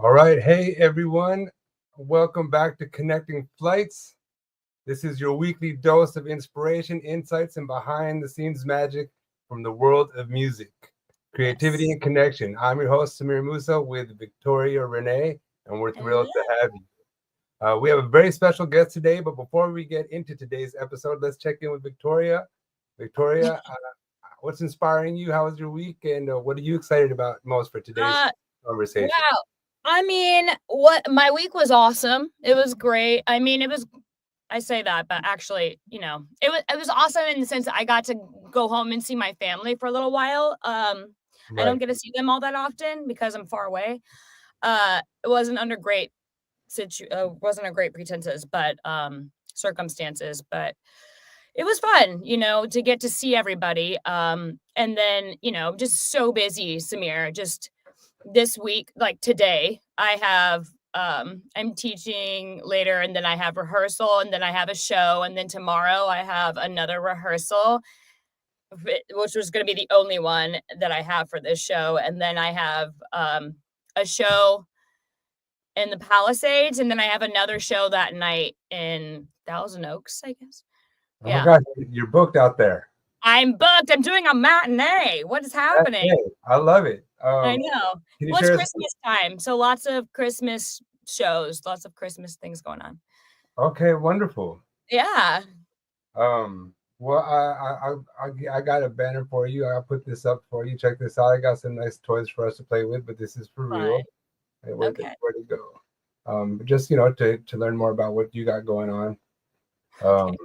All right. Hey, everyone. Welcome back to Connecting Flights. This is your weekly dose of inspiration, insights, and behind the scenes magic from the world of music, creativity, Yes. and connection. I'm your host, Samir Moussa, with Victoria Renee, and we're thrilled to Hello. have you. We have a very special guest today, but before we get into today's episode, let's check in with Victoria. Victoria, what's inspiring you? How was your week? And what are you excited about most for today's Uh, conversation? wow. What my week was awesome. It was great. I say that, but actually, it was awesome in the sense that I got to go home and see my family for a little while. I don't Right. get to see them all that often because I'm far away. It wasn't a great pretenses, but circumstances, but it was fun, to get to see everybody. And then, just so busy, Samir, just this week, like today, I'm teaching later and then I have rehearsal and then I have a show and then tomorrow I have another rehearsal, which was going to be the only one that I have for this show. And then I have a show in the Palisades and then I have another show that night in Thousand Oaks, I guess. Oh my Yeah. gosh, you're booked out there. I'm booked. I'm doing a matinee. What is happening? Hey, I love it. I know. Can you Well, it's share us? Christmas time, so lots of Christmas shows, lots of Christmas things going on. Okay, wonderful. Yeah. Well, I got a banner for you. I'll put this up for you. Check this out. I got some nice toys for us to play with, but this is for Fun. real. Hey, Okay. where to go? Just to learn more about what you got going on. Okay.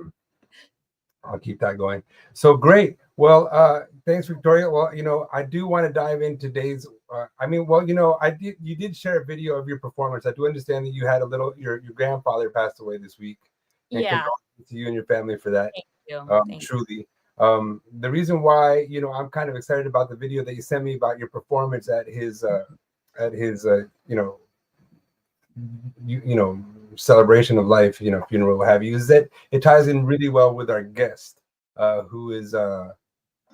I'll keep that going. So great. Well, thanks, Victoria. Well, I do want to dive in today's. You did share a video of your performance. I do understand that you had your grandfather passed away this week, and Yeah. condolences to you and your family for that. Thank you. Thank Truly. The reason why I'm kind of excited about the video that you sent me about your performance at his celebration of life, funeral, what have you, is that it ties in really well with our guest, who is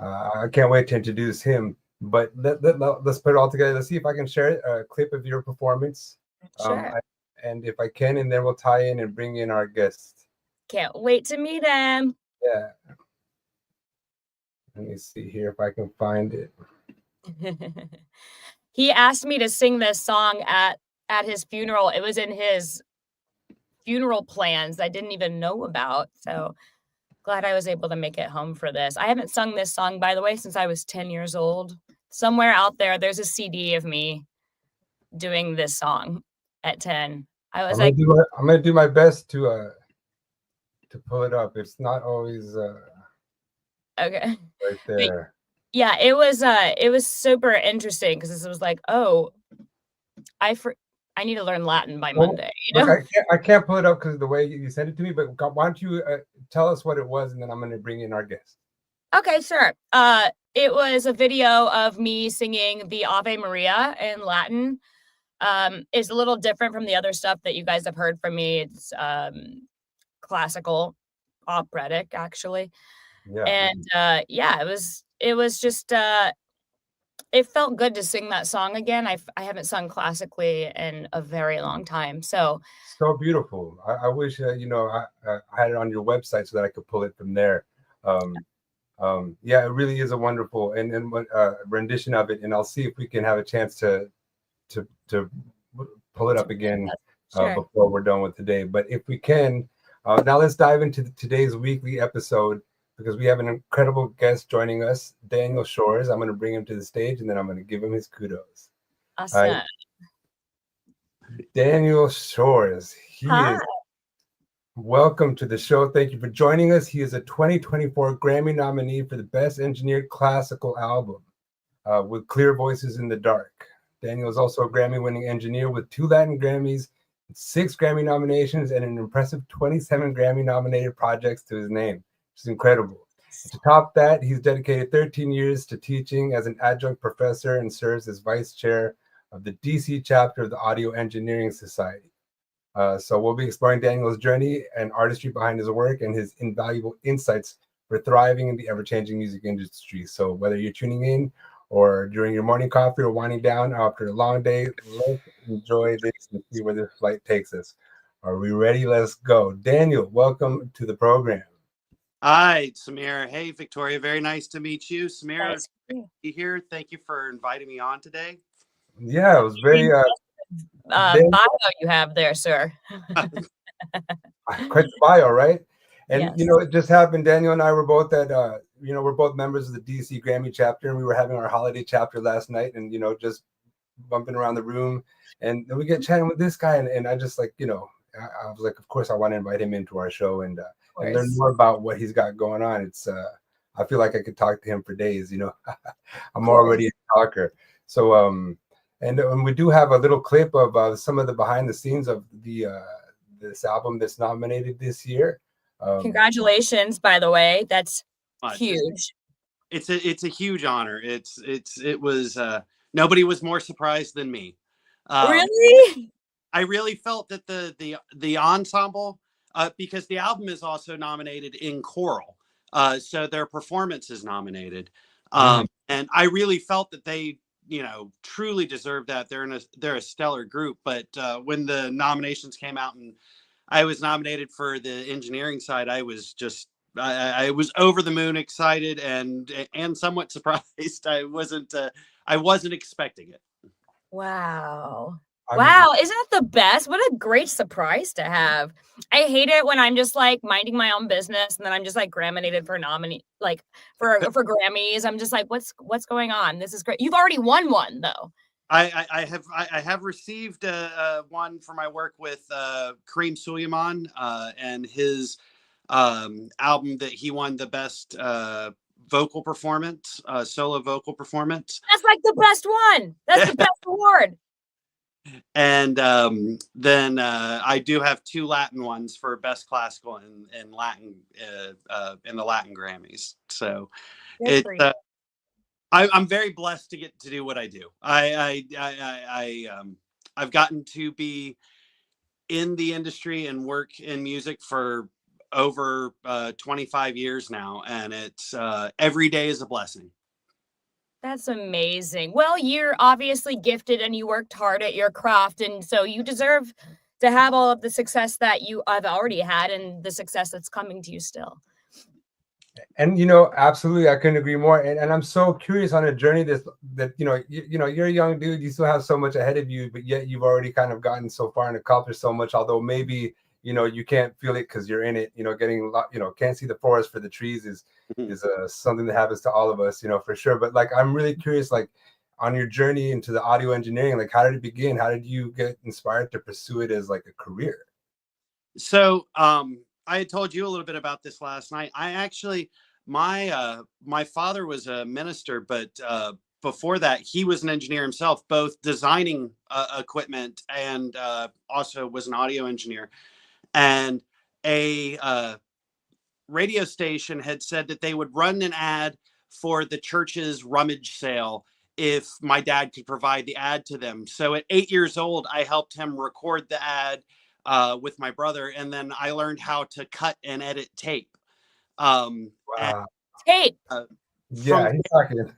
I can't wait to introduce him. But let's put it all together. Let's see if I can share a clip of your performance. you. Sure. And if I can, and then we'll tie in and bring in our guest. Can't wait to meet him. Yeah. Let me see here if I can find it. He asked me to sing this song at his funeral. It was in his funeral plans I didn't even know about. So glad I was able to make it home for this. I haven't sung this song, by the way, since I was 10 years old. Somewhere out there, there's a CD of me doing this song at 10. I was I'm gonna do my best to pull it up. It's not always okay. right there. Yeah, it was super interesting because it was like, oh, I need to learn Latin by Monday, Look, I can't pull it up because of the way you sent it to me. But why don't you tell us what it was, and then I'm going to bring in our guest. Okay, sure. It was a video of me singing the Ave Maria in Latin. It's a little different from the other stuff that you guys have heard from me. It's classical, operatic, actually. Yeah. And it was just it felt good to sing that song again. I haven't sung classically in a very long time. So beautiful. I wish I had it on your website so that I could pull it from there. Yeah, it really is a wonderful and rendition of it, and I'll see if we can have a chance to pull it up again before we're done with today. But if we can, now let's dive into today's weekly episode, because we have an incredible guest joining us, Daniel Shores. I'm going to bring him to the stage, and then I'm going to give him his kudos. Awesome. Daniel Shores. Hi. Welcome to the show. Thank you for joining us. He is a 2024 Grammy nominee for the Best Engineered Classical Album with Clear Voices in the Dark. Daniel is also a Grammy-winning engineer with 2 Latin Grammys, 6 Grammy nominations, and an impressive 27 Grammy-nominated projects to his name. It's incredible. To top that, he's dedicated 13 years to teaching as an adjunct professor and serves as vice chair of the DC chapter of the Audio Engineering Society. So we'll be exploring Daniel's journey and artistry behind his work and his invaluable insights for thriving in the ever-changing music industry. So whether you're tuning in or during your morning coffee or winding down after a long day, enjoy this and see where this flight takes us. Are we ready? Let's go. Daniel, welcome to the program. Hi, Samir. Hey, Victoria. Very nice to meet you. Samir, Nice. it's great to be here. Thank you for inviting me on today. Yeah, it was very Bio you have there, sir. quite the bio, right? And Yes. it just happened. Daniel and I were both at we're both members of the DC Grammy chapter, and we were having our holiday chapter last night, and just bumping around the room, and then we get chatting with this guy, and I just like I was like, of course I want to invite him into our show and learn more about what he's got going on. It's I feel like I could talk to him for days. I'm already a talker. So and we do have a little clip of some of the behind the scenes of the this album that's nominated this year. Congratulations, by the way. That's huge. It's a huge honor. It was nobody was more surprised than me. Really? I really felt that the ensemble, because the album is also nominated in choral, so their performance is nominated, and I really felt that they truly deserve that. They're a stellar group. But when the nominations came out and I was nominated for the engineering side, I was just I was over the moon excited and somewhat surprised. I wasn't expecting it. Wow. Wow, isn't that the best? What a great surprise to have. I hate it when I'm just like minding my own business and then I'm just like nominated for for Grammys. I'm just like, what's going on? This is great. You've already won one though. I have received one for my work with Kareem Suleiman and his album that he won the best vocal performance, solo vocal performance. That's like the best one. That's the best award. And then I do have 2 Latin ones for best classical and Latin in the Latin Grammys. So I'm very blessed to get to do what I do. I've gotten to be in the industry and work in music for over 25 years now, and it's every day is a blessing. That's amazing. Well, you're obviously gifted and you worked hard at your craft, and so you deserve to have all of the success that you have already had and the success that's coming to you still. And absolutely, I couldn't agree more. And I'm so curious on a journey that you're a young dude, you still have so much ahead of you, but yet you've already kind of gotten so far and accomplished so much. Although maybe you can't feel it because you're in it. Can't see the forest for the trees is something that happens to all of us, for sure. But like, I'm really curious, like, on your journey into the audio engineering, like, how did it begin? How did you get inspired to pursue it as like a career? So I had told you a little bit about this last night. I actually, my father was a minister, but before that, he was an engineer himself, both designing equipment and also was an audio engineer. And a radio station had said that they would run an ad for the church's rummage sale if my dad could provide the ad to them. So at 8 years old, I helped him record the ad with my brother, and then I learned how to cut and edit tape. Wow. Tape. Yeah, he's talking.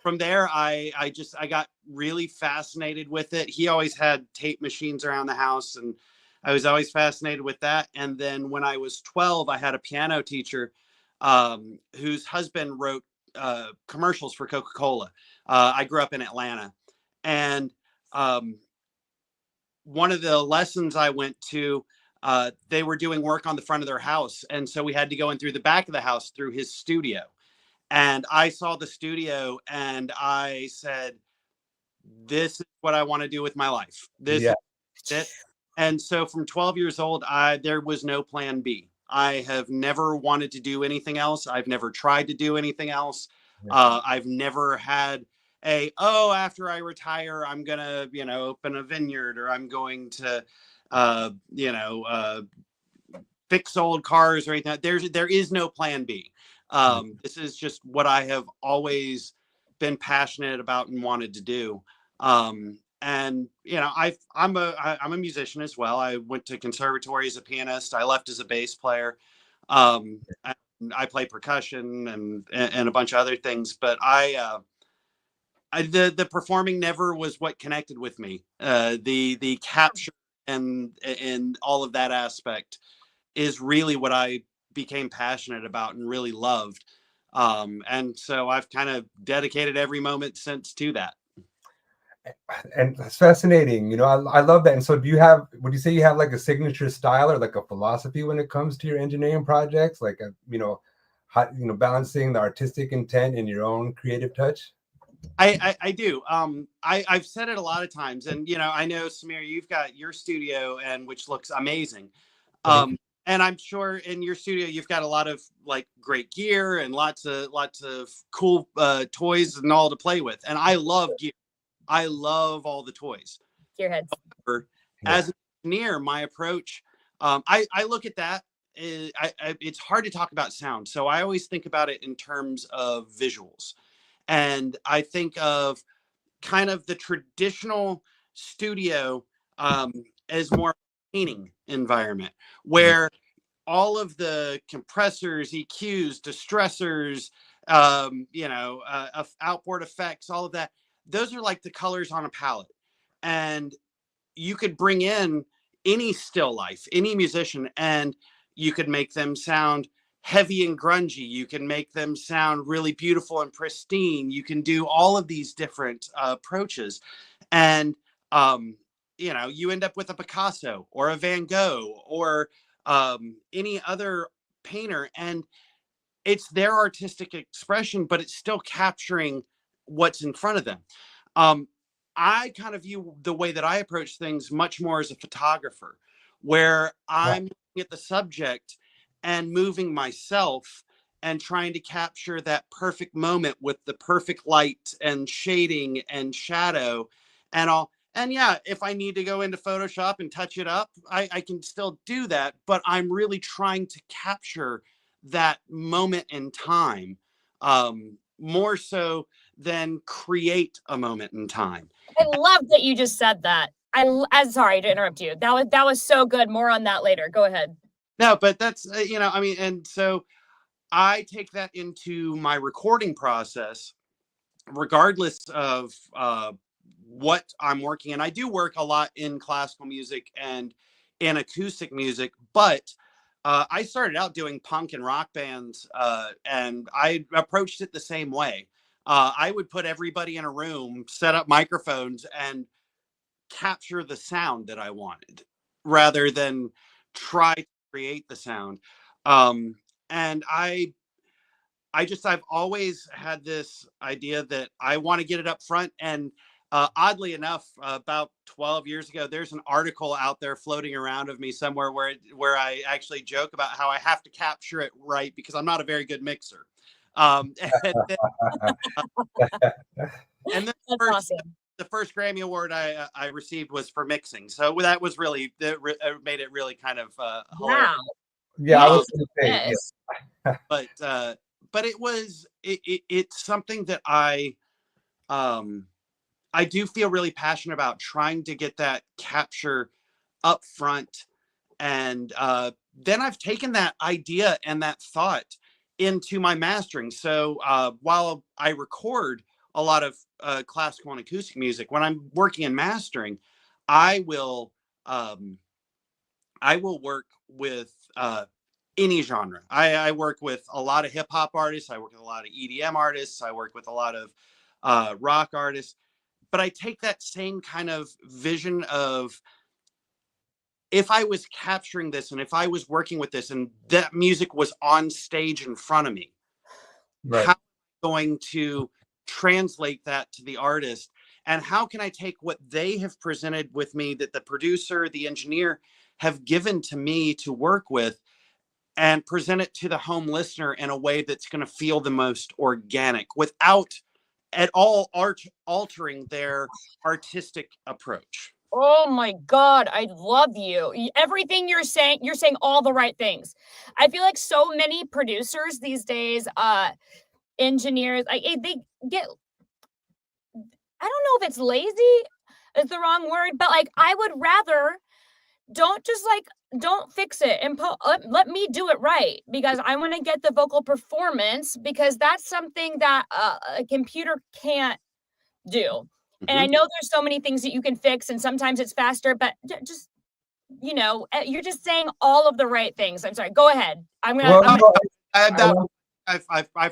From there, I got really fascinated with it. He always had tape machines around the house, and I was always fascinated with that. And then when I was 12, I had a piano teacher whose husband wrote commercials for Coca-Cola. I grew up in Atlanta, and one of the lessons I went to, they were doing work on the front of their house. And so we had to go in through the back of the house through his studio. And I saw the studio and I said, this is what I want to do with my life. This is it. And so from 12 years old, there was no plan B. I have never wanted to do anything else. I've never tried to do anything else. I've never had after I retire, I'm going to, open a vineyard, or I'm going to, fix old cars or anything. There is no plan B. This is just what I have always been passionate about and wanted to do. And I'm a musician as well. I went to conservatory as a pianist. I left as a bass player. I play percussion and a bunch of other things. But The performing never was what connected with me. The capture and all of that aspect is really what I became passionate about and really loved. And so I've kind of dedicated every moment since to that. And that's fascinating. I love that. And so would you say you have like a signature style or like a philosophy when it comes to your engineering projects? Like, balancing the artistic intent and your own creative touch? I do. I've said it a lot of times, and I know, Samir, you've got your studio, and which looks amazing. And I'm sure in your studio you've got a lot of like great gear and lots of cool toys and all to play with. And I love gear. I love all the toys. Gearheads. As an engineer, my approach, I look at that. It's hard to talk about sound, so I always think about it in terms of visuals. And I think of kind of the traditional studio as more painting environment where all of the compressors, EQs, distressors, outboard effects, all of that, those are like the colors on a palette. And you could bring in any still life, any musician, and you could make them sound heavy and grungy. You can make them sound really beautiful and pristine. You can do all of these different approaches. And, you end up with a Picasso or a Van Gogh or any other painter. And it's their artistic expression, but it's still capturing what's in front of them. I kind of view the way that I approach things much more as a photographer, where I'm looking at the subject and moving myself and trying to capture that perfect moment with the perfect light and shading and shadow and all. And yeah, if I need to go into Photoshop and touch it up, I can still do that. But I'm really trying to capture that moment in time more so than create a moment in time. I love that you just said that. I'm sorry to interrupt you. That was so good. More on that later. Go ahead. No, but that's, and so I take that into my recording process, regardless of what I'm working in. I do work a lot in classical music and in acoustic music, but I started out doing punk and rock bands, and I approached it the same way. I would put everybody in a room, set up microphones, and capture the sound that I wanted rather than try to create the sound. And I've always had this idea that I want to get it up front. And oddly enough, about 12 years ago, there's an article out there floating around of me somewhere where I actually joke about how I have to capture it right because I'm not a very good mixer. And then the first Grammy Award I received was for mixing. So that was really, made it really kind of hilarious. Wow. Yeah, I was going to say, yes. But it's something that I do feel really passionate about, trying to get that capture up front. And then I've taken that idea and that thought into my mastering. So while I record a lot of classical and acoustic music, when I'm working in mastering, I will work with any genre. I work with a lot of hip hop artists. I work with a lot of EDM artists. I work with a lot of rock artists. But I take that same kind of vision of, if I was capturing this and if I was working with this and that music was on stage in front of me, how am I going to translate that to the artist? And how can I take what they have presented with me, that the producer, the engineer have given to me to work with, and present it to the home listener in a way that's going to feel the most organic without at all altering their artistic approach? Oh my God, I love you. Everything you're saying all the right things. I feel like so many producers these days, engineers, they get, I don't know if it's lazy is the wrong word, but like I would rather don't fix it and let me do it right, because I want to get the vocal performance, because that's something that a computer can't do. And I know there's so many things that you can fix, and sometimes it's faster, but just, you know, you're just saying all of the right things. I'm sorry. Go ahead. I've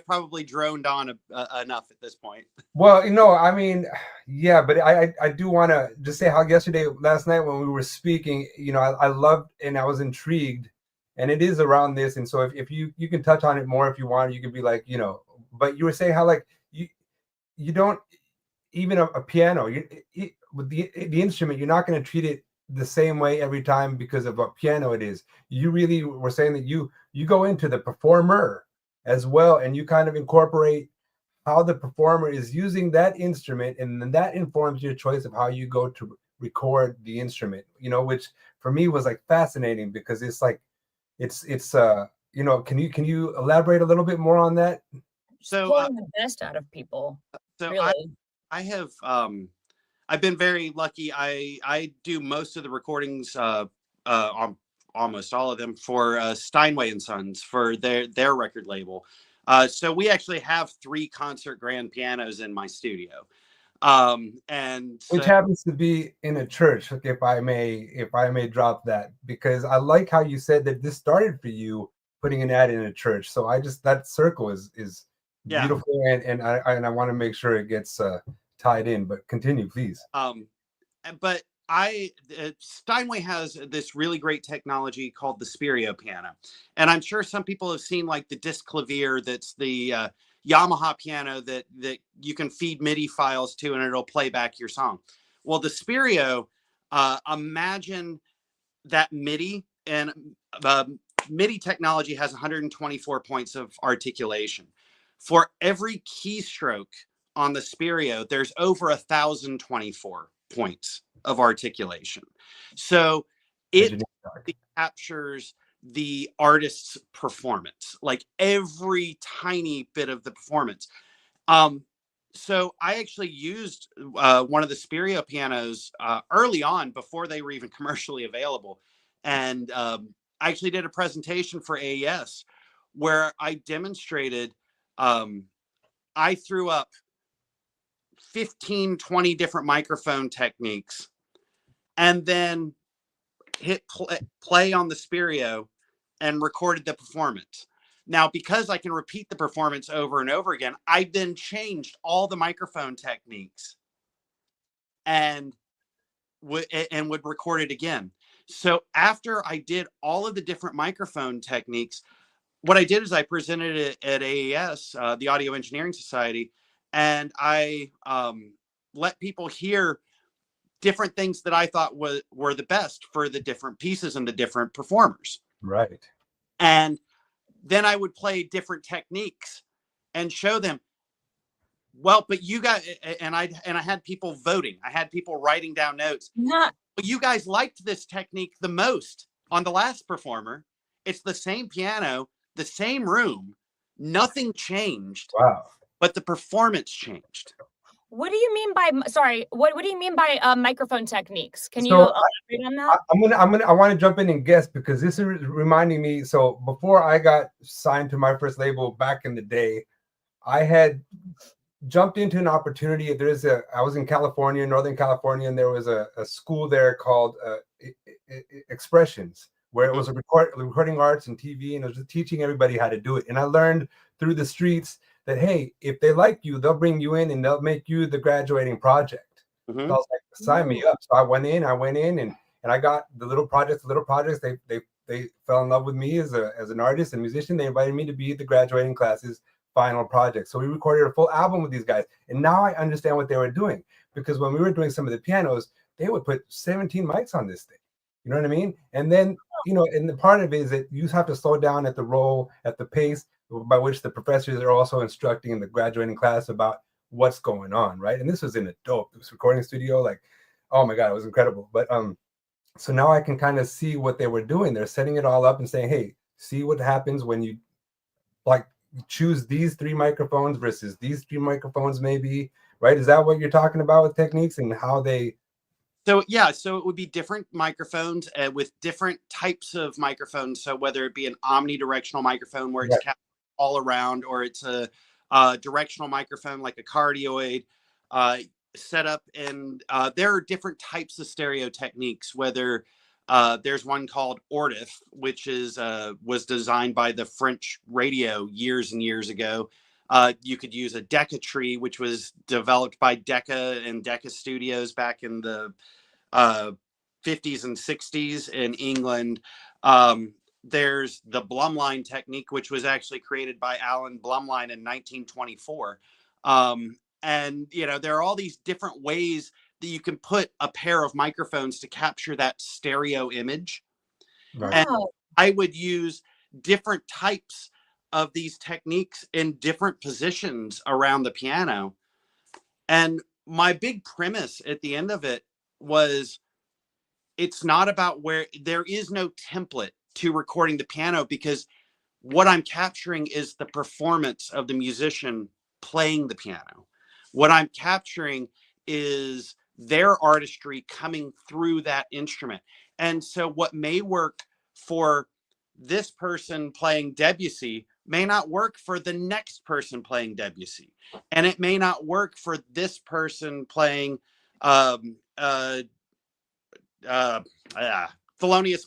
probably droned on enough at this point. Well, I mean, yeah, but I do want to just say how last night when we were speaking, I loved and I was intrigued, and it is around this. And so if you can touch on it more if you want, you could be like, but you were saying how like you don't even a piano, with the instrument, you're not going to treat it the same way every time because of what piano it is. You really were saying that you go into the performer as well, and you kind of incorporate how the performer is using that instrument, and then that informs your choice of how you go to record the instrument, which for me was like fascinating because it's like it's can you elaborate a little bit more on that? So pulling the best out of people. So really. I have I've been very lucky. I do most of the recordings, almost all of them, for Steinway and Sons for their record label. So we actually have 3 concert grand pianos in my studio, and which happens to be in a church. If I may drop that, because I like how you said that this started for you putting an ad in a church. So that circle is beautiful, and I want to make sure it gets tied in. But continue, please. But Steinway has this really great technology called the stereo piano, and I'm sure some people have seen like the disc clavier. That's the Yamaha piano that you can feed MIDI files to, and it'll play back your song. Well, the stereo, imagine that MIDI, and MIDI technology has 124 points of articulation. For every keystroke on the stereo, there's over 1,024 points of articulation. So it captures the artist's performance, like every tiny bit of the performance. So I actually used one of the stereo pianos early on, before they were even commercially available. And I actually did a presentation for AES where I demonstrated, I threw up 15, 20 different microphone techniques, and then hit play on the stereo and recorded the performance. Now, because I can repeat the performance over and over again, I then changed all the microphone techniques and would record it again. So after I did all of the different microphone techniques, what I did is I presented it at AES, the Audio Engineering Society, and I let people hear different things that I thought were the best for the different pieces and the different performers. Right. And then I would play different techniques and show them, well, but you guys, and I had people voting. I had people writing down notes. But you guys liked this technique the most on the last performer. It's the same piano, the same room, nothing changed. Wow. But the performance changed. What do you mean by, sorry, what do you mean by microphone techniques? Can you elaborate on that? I want to jump in and guess, because this is reminding me. So before I got signed to my first label back in the day, I had jumped into an opportunity. I was in California, Northern California, and there was a school there called Expressions, where it was recording arts and TV, and it was just teaching everybody how to do it. And I learned through the streets that, hey, if they like you, they'll bring you in and they'll make you the graduating project. So I was like, sign me up. So I went in and I got the little projects. They fell in love with me as an artist and musician. They invited me to be the graduating class's final project. So we recorded a full album with these guys. And now I understand what they were doing, because when we were doing some of the pianos, they would put 17 mics on this thing. You know what I mean? And then, and the part of it is that you have to slow down at the pace by which the professors are also instructing the graduating class about what's going on, right? And this was in a dope recording studio. Like, oh my God, it was incredible. But so now I can kind of see what they were doing. They're setting it all up and saying, hey, see what happens when you like choose these 3 microphones versus these 3 microphones, maybe, right? Is that what you're talking about with techniques and how they? So yeah, so it would be different microphones with different types of microphones. So whether it be an omnidirectional microphone where it's all around, or it's a directional microphone like a cardioid. set up, and there are different types of stereo techniques, whether there's one called Ortif, which was designed by the French radio years and years ago. You could use a Decca tree, which was developed by Decca and Decca Studios back in the 50s and 60s in England. There's the Blumlein technique, which was actually created by Alan Blumlein in 1924. And, there are all these different ways that you can put a pair of microphones to capture that stereo image. Right. And I would use different types of these techniques in different positions around the piano. And my big premise at the end of it was, it's not about where there is no template to recording the piano, because what I'm capturing is the performance of the musician playing the piano. What I'm capturing is their artistry coming through that instrument. And so what may work for this person playing Debussy may not work for the next person playing Debussy. And it may not work for this person playing Thelonious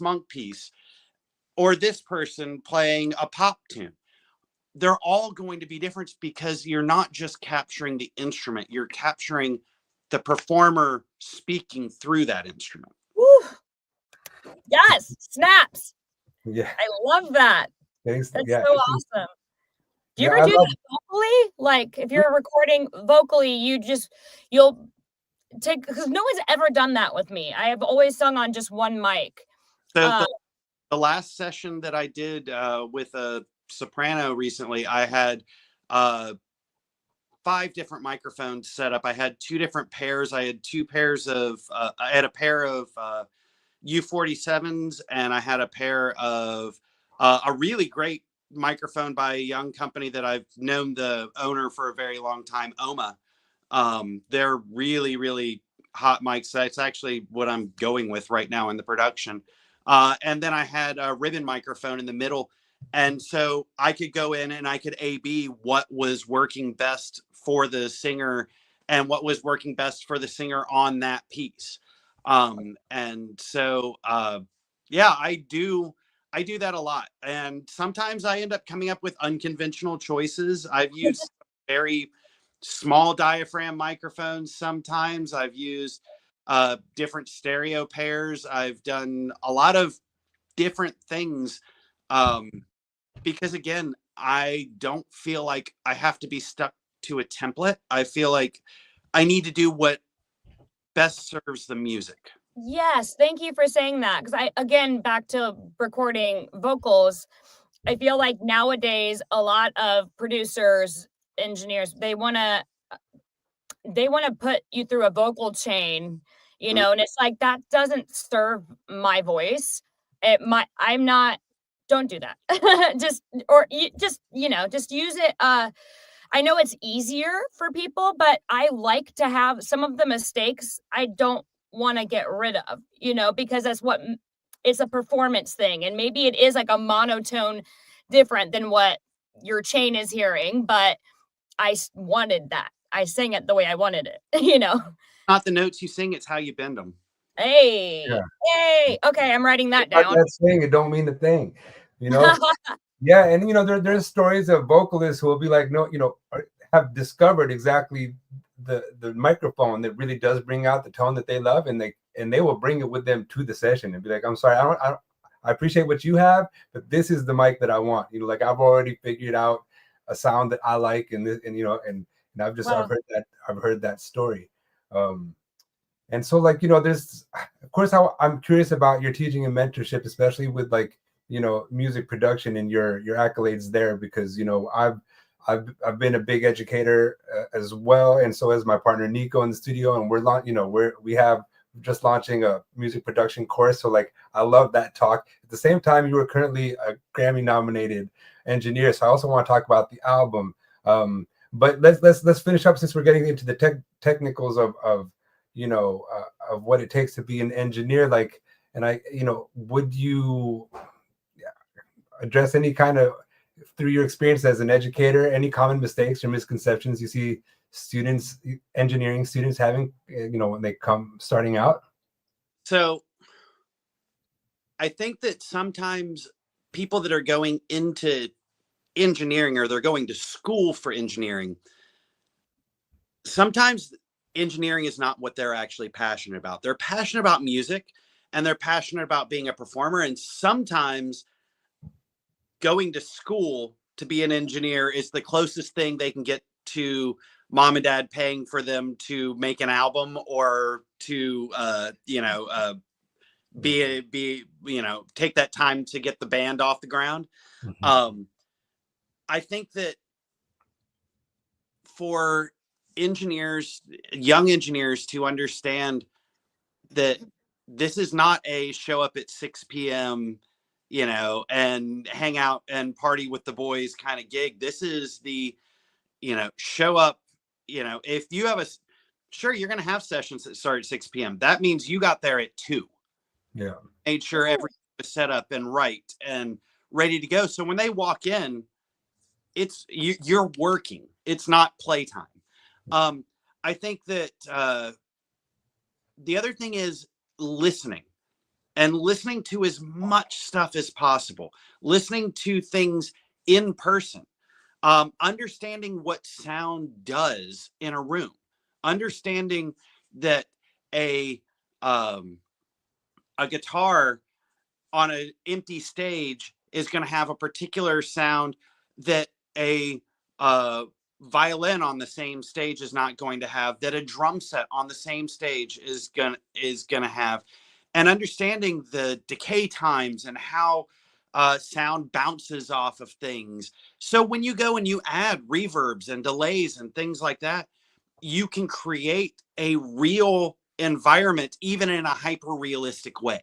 Monk piece, or this person playing a pop tune. They're all going to be different, because you're not just capturing the instrument, you're capturing the performer speaking through that instrument. Woo. Yes, snaps. Yeah. I love that. Thanks. That's Yeah. so awesome. Do you Yeah, ever I do love- that vocally? Like if you're recording vocally, you'll take, because no one's ever done that with me. I have always sung on just one mic. So the last session that I did with a soprano recently, I had 5 different microphones set up. I had 2 different pairs. I had 2 pairs of, I had a pair of U47s, and I had a pair of a really great microphone by a young company that I've known the owner for a very long time, Oma. They're really, really hot mics. That's actually what I'm going with right now in the production. And then I had a ribbon microphone in the middle. And so I could go in and I could A/B what was working best for the singer and what was working best for the singer on that piece. And so, yeah, I do that a lot. And sometimes I end up coming up with unconventional choices. I've used very small diaphragm microphones. Sometimes I've used different stereo pairs. I've done a lot of different things. Because again, I don't feel like I have to be stuck to a template. I feel like I need to do what best serves the music. Yes, thank you for saying that. Because again, back to recording vocals, I feel like nowadays a lot of producers, engineers, they want to put you through a vocal chain, and it's like, that doesn't serve my voice. I'm not. Don't do that. just use it. I know it's easier for people, but I like to have some of the mistakes I don't want to get rid of, because that's what it's a performance thing. And maybe it is like a monotone different than what your chain is hearing, but I wanted that. I sang it the way I wanted it, Not the notes you sing, it's how you bend them. Hey, Yeah. Hey, okay, I'm writing that down. That saying, it don't mean a thing, Yeah, and there's stories of vocalists who will be like, no, have discovered exactly the microphone that really does bring out the tone that they love, and they will bring it with them to the session and be like, I'm sorry, I appreciate what you have, but this is the mic that I want. Like I've already figured out a sound that I like, and I've just Wow. I've heard that story. And so there's, of course, how I'm curious about your teaching and mentorship, especially with music production and your accolades there, because I've been a big educator as well, and so is my partner Nico in the studio, and we have just launching a music production course. So I love that talk. At the same time, you were currently a Grammy nominated engineer, so I also want to talk about the album. But let's finish up, since we're getting into the technicals of what it takes to be an engineer. Would you address any kind of, through your experience as an educator, any common mistakes or misconceptions you see students, engineering students having, when they come starting out? So I think that sometimes people that are going into engineering, or they're going to school for engineering, sometimes engineering is not what they're actually passionate about. They're passionate about music, and they're passionate about being a performer. And sometimes going to school to be an engineer is the closest thing they can get to mom and dad paying for them to make an album, or to take that time to get the band off the ground. Mhm. I think that for engineers, young engineers, to understand that this is not a show up at 6 p.m., and hang out and party with the boys kind of gig. This is the, show up, if you have sure, you're going to have sessions that start at 6 p.m. That means you got there at 2. Yeah. Made sure everything was set up and right and ready to go. So when they walk in, you're working. It's not playtime. I think that the other thing is listening, and listening to as much stuff as possible, listening to things in person, understanding what sound does in a room, understanding that a guitar on an empty stage is going to have a particular sound that a violin on the same stage is not going to have, that a drum set on the same stage is going to have, and understanding the decay times and how sound bounces off of things. So when you go and you add reverbs and delays and things like that, you can create a real environment, even in a hyper realistic way.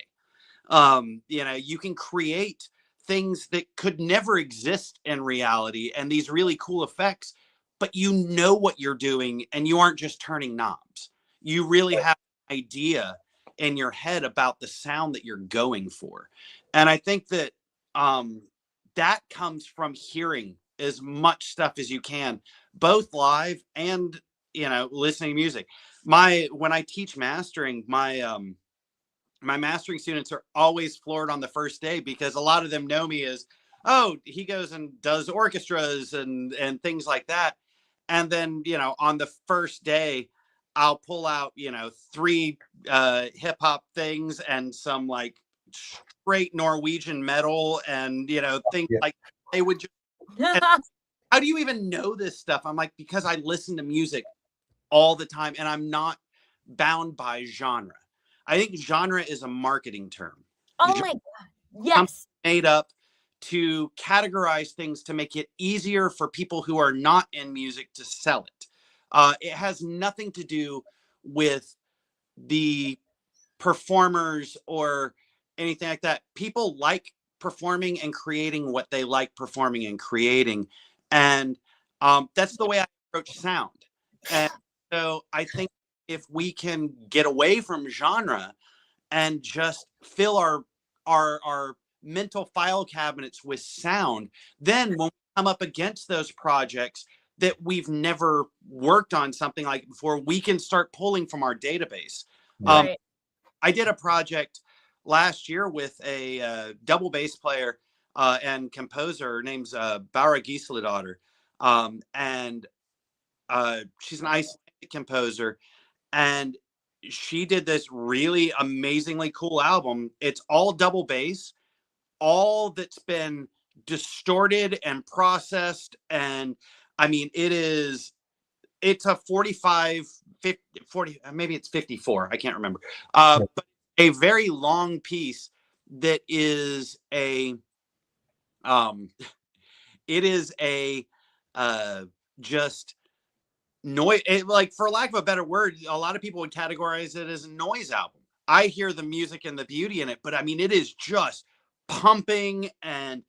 You can create things that could never exist in reality, and these really cool effects, but you know what you're doing, and you aren't just turning knobs. You really have an idea in your head about the sound that you're going for. And I think that that comes from hearing as much stuff as you can, both live and listening to music. When I teach mastering, my mastering students are always floored on the first day, because a lot of them know me as, oh, he goes and does orchestras and things like that. And then, on the first day, I'll pull out, 3 hip hop things and some like straight Norwegian metal and, things Yeah. like they would just, and how do you even know this stuff? I'm like, because I listen to music all the time, and I'm not bound by genre. I think genre is a marketing term. Oh Genre my God. is Yes. made up to categorize things to make it easier for people who are not in music to sell it. It has nothing to do with the performers or anything like that. People like performing and creating what they like performing and creating. And that's the way I approach sound. And so I think if we can get away from genre and just fill our mental file cabinets with sound, then when we come up against those projects that we've never worked on something like before, we can start pulling from our database. Yeah. Right. I did a project last year with a double bass player and composer. Her name's Bára Gísladóttir. And she's an Icelandic composer, and she did this really amazingly cool album. It's all double bass, all that's been distorted and processed. And I mean, it's a 45, 50, 40, maybe it's 54. I can't remember. But a very long piece that is it is a just noise, like, for lack of a better word, a lot of people would categorize it as a noise album. I hear the music and the beauty in it, but I mean, it is just pumping. And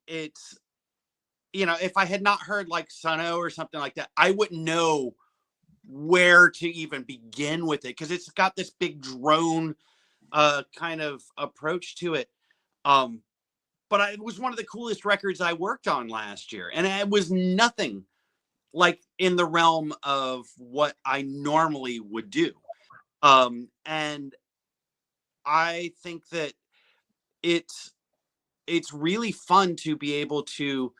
it's, if I had not heard like Suno or something like that, I wouldn't know where to even begin with it, because it's got this big drone kind of approach to it. But it was one of the coolest records I worked on last year, and it was nothing like in the realm of what I normally would do. And I think that it's really fun to be able to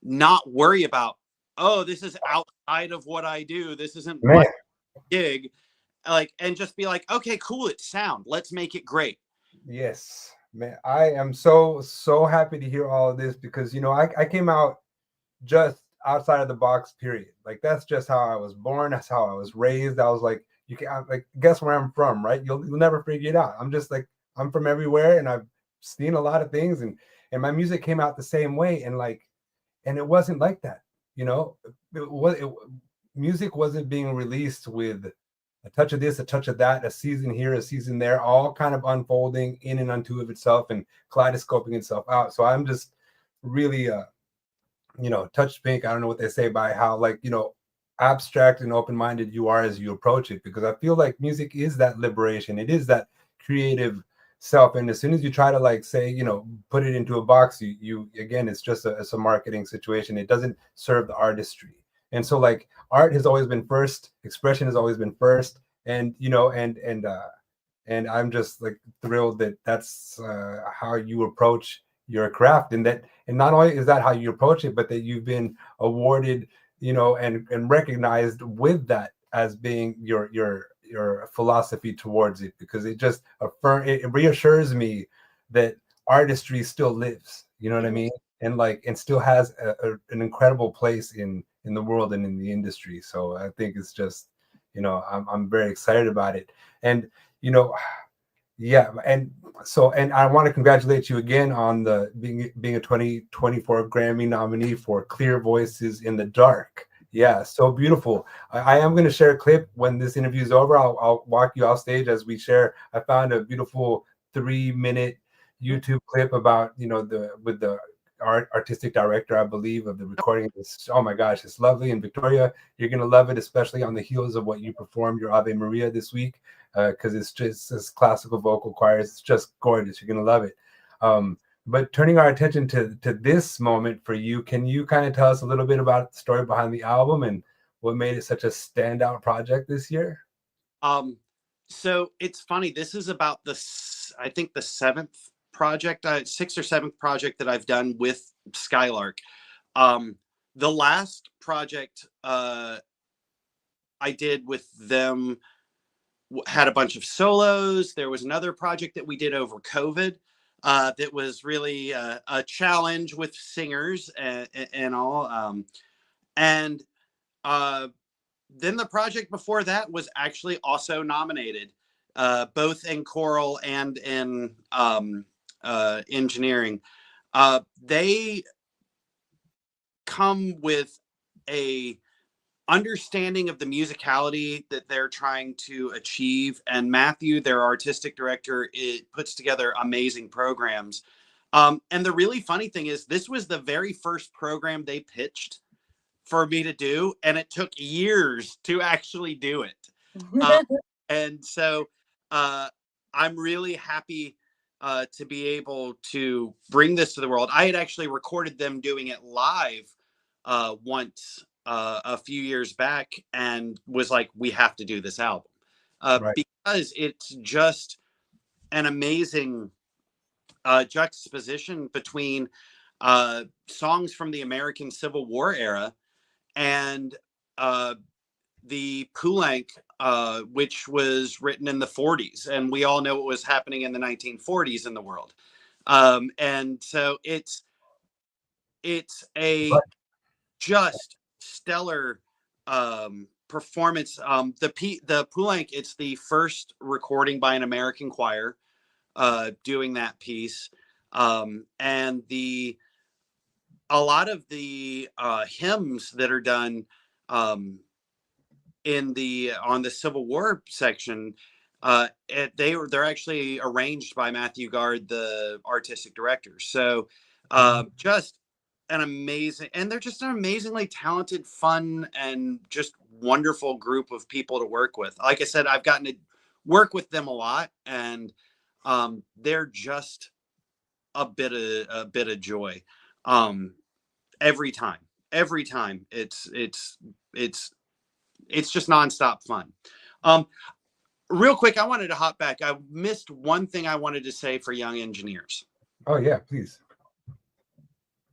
not worry about, oh, this is outside of what I do. This isn't Man, my gig. Like, and just be like, okay, cool, it's sound. Let's make it great. yes, man. I am so happy to hear all of this because I came out just outside of the box, period. Like that's just how I was born, that's how I was raised. I was like, you can like guess where I'm from, right? You'll never figure it out. I'm just like, I'm from everywhere and I've seen a lot of things, and my music came out the same way, and it wasn't like that. Music wasn't being released with a touch of this, a touch of that, a season here, a season there, all kind of unfolding in and unto of itself and kaleidoscoping itself out. So I'm just really touch pink. I don't know what they say by how abstract and open-minded you are as you approach it, because I feel like music is that liberation. It is that creative self, and as soon as you try to put it into a box, you again, it's a marketing situation. It doesn't serve the artistry. And so like art has always been first, expression has always been first, and and I'm just like thrilled that that's how you approach your craft, and not only is that how you approach it, but that you've been awarded and recognized with that as being your philosophy towards it, because it reassures me that artistry still lives, you know what I mean, and still has an incredible place in the world and in the industry. So I think it's just I'm very excited about it. And yeah, and I want to congratulate you again on the being a 2024 Grammy nominee for Clear Voices in the Dark. Yeah, so beautiful. I am going to share a clip when this interview is over. I'll walk you off stage as we share. I found a beautiful 3-minute YouTube clip about with the artistic director, I believe, of the recording. Oh my gosh, it's lovely. And Victoria, you're going to love it, especially on the heels of what you performed your Ave Maria this week, because it's just this classical vocal choirs. It's just gorgeous. You're going to love it. But turning our attention to this moment for you, can you kind of tell us a little bit about the story behind the album and what made it such a standout project this year? So it's funny. This is about I think the seventh project, sixth or seventh project that I've done with Skylark. The last project I did with them had a bunch of solos. There was another project that we did over COVID that was really a challenge with singers and all. And then the project before that was actually also nominated, both in choral and in engineering. They come with a understanding of the musicality that they're trying to achieve, and Matthew, their artistic director, it puts together amazing programs. And the really funny thing is, this was the very first program they pitched for me to do, and it took years to actually do it. And so I'm really happy to be able to bring this to the world. I had actually recorded them doing it live once a few years back, and was like, we have to do this album Right. because it's just an amazing juxtaposition between songs from the American Civil War era and the Poulenc, which was written in the 40s. And we all know what was happening in the 1940s in the world. And so it's a just stellar performance. The Poulenc, it's the first recording by an American choir doing that piece. And a lot of the hymns that are done on the Civil War section, they're actually arranged by Matthew Guard, the artistic director. So just an amazing, and they're just an amazingly talented, fun, and just wonderful group of people to work with. Like I said, I've gotten to work with them a lot, and they're just a bit of joy every time. every time. It's just nonstop fun. Real quick, I wanted to hop back. I missed one thing I wanted to say for young engineers. Oh yeah, please.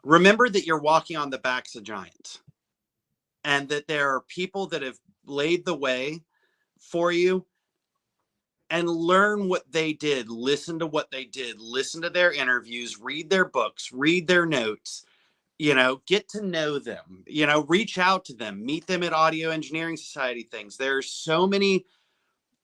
Remember that you're walking on the backs of giants, and that there are people that have laid the way for you, and learn what they did. Listen to what they did. Listen to their interviews, read their books, read their notes, get to know them, reach out to them, meet them at Audio Engineering Society things. There's so many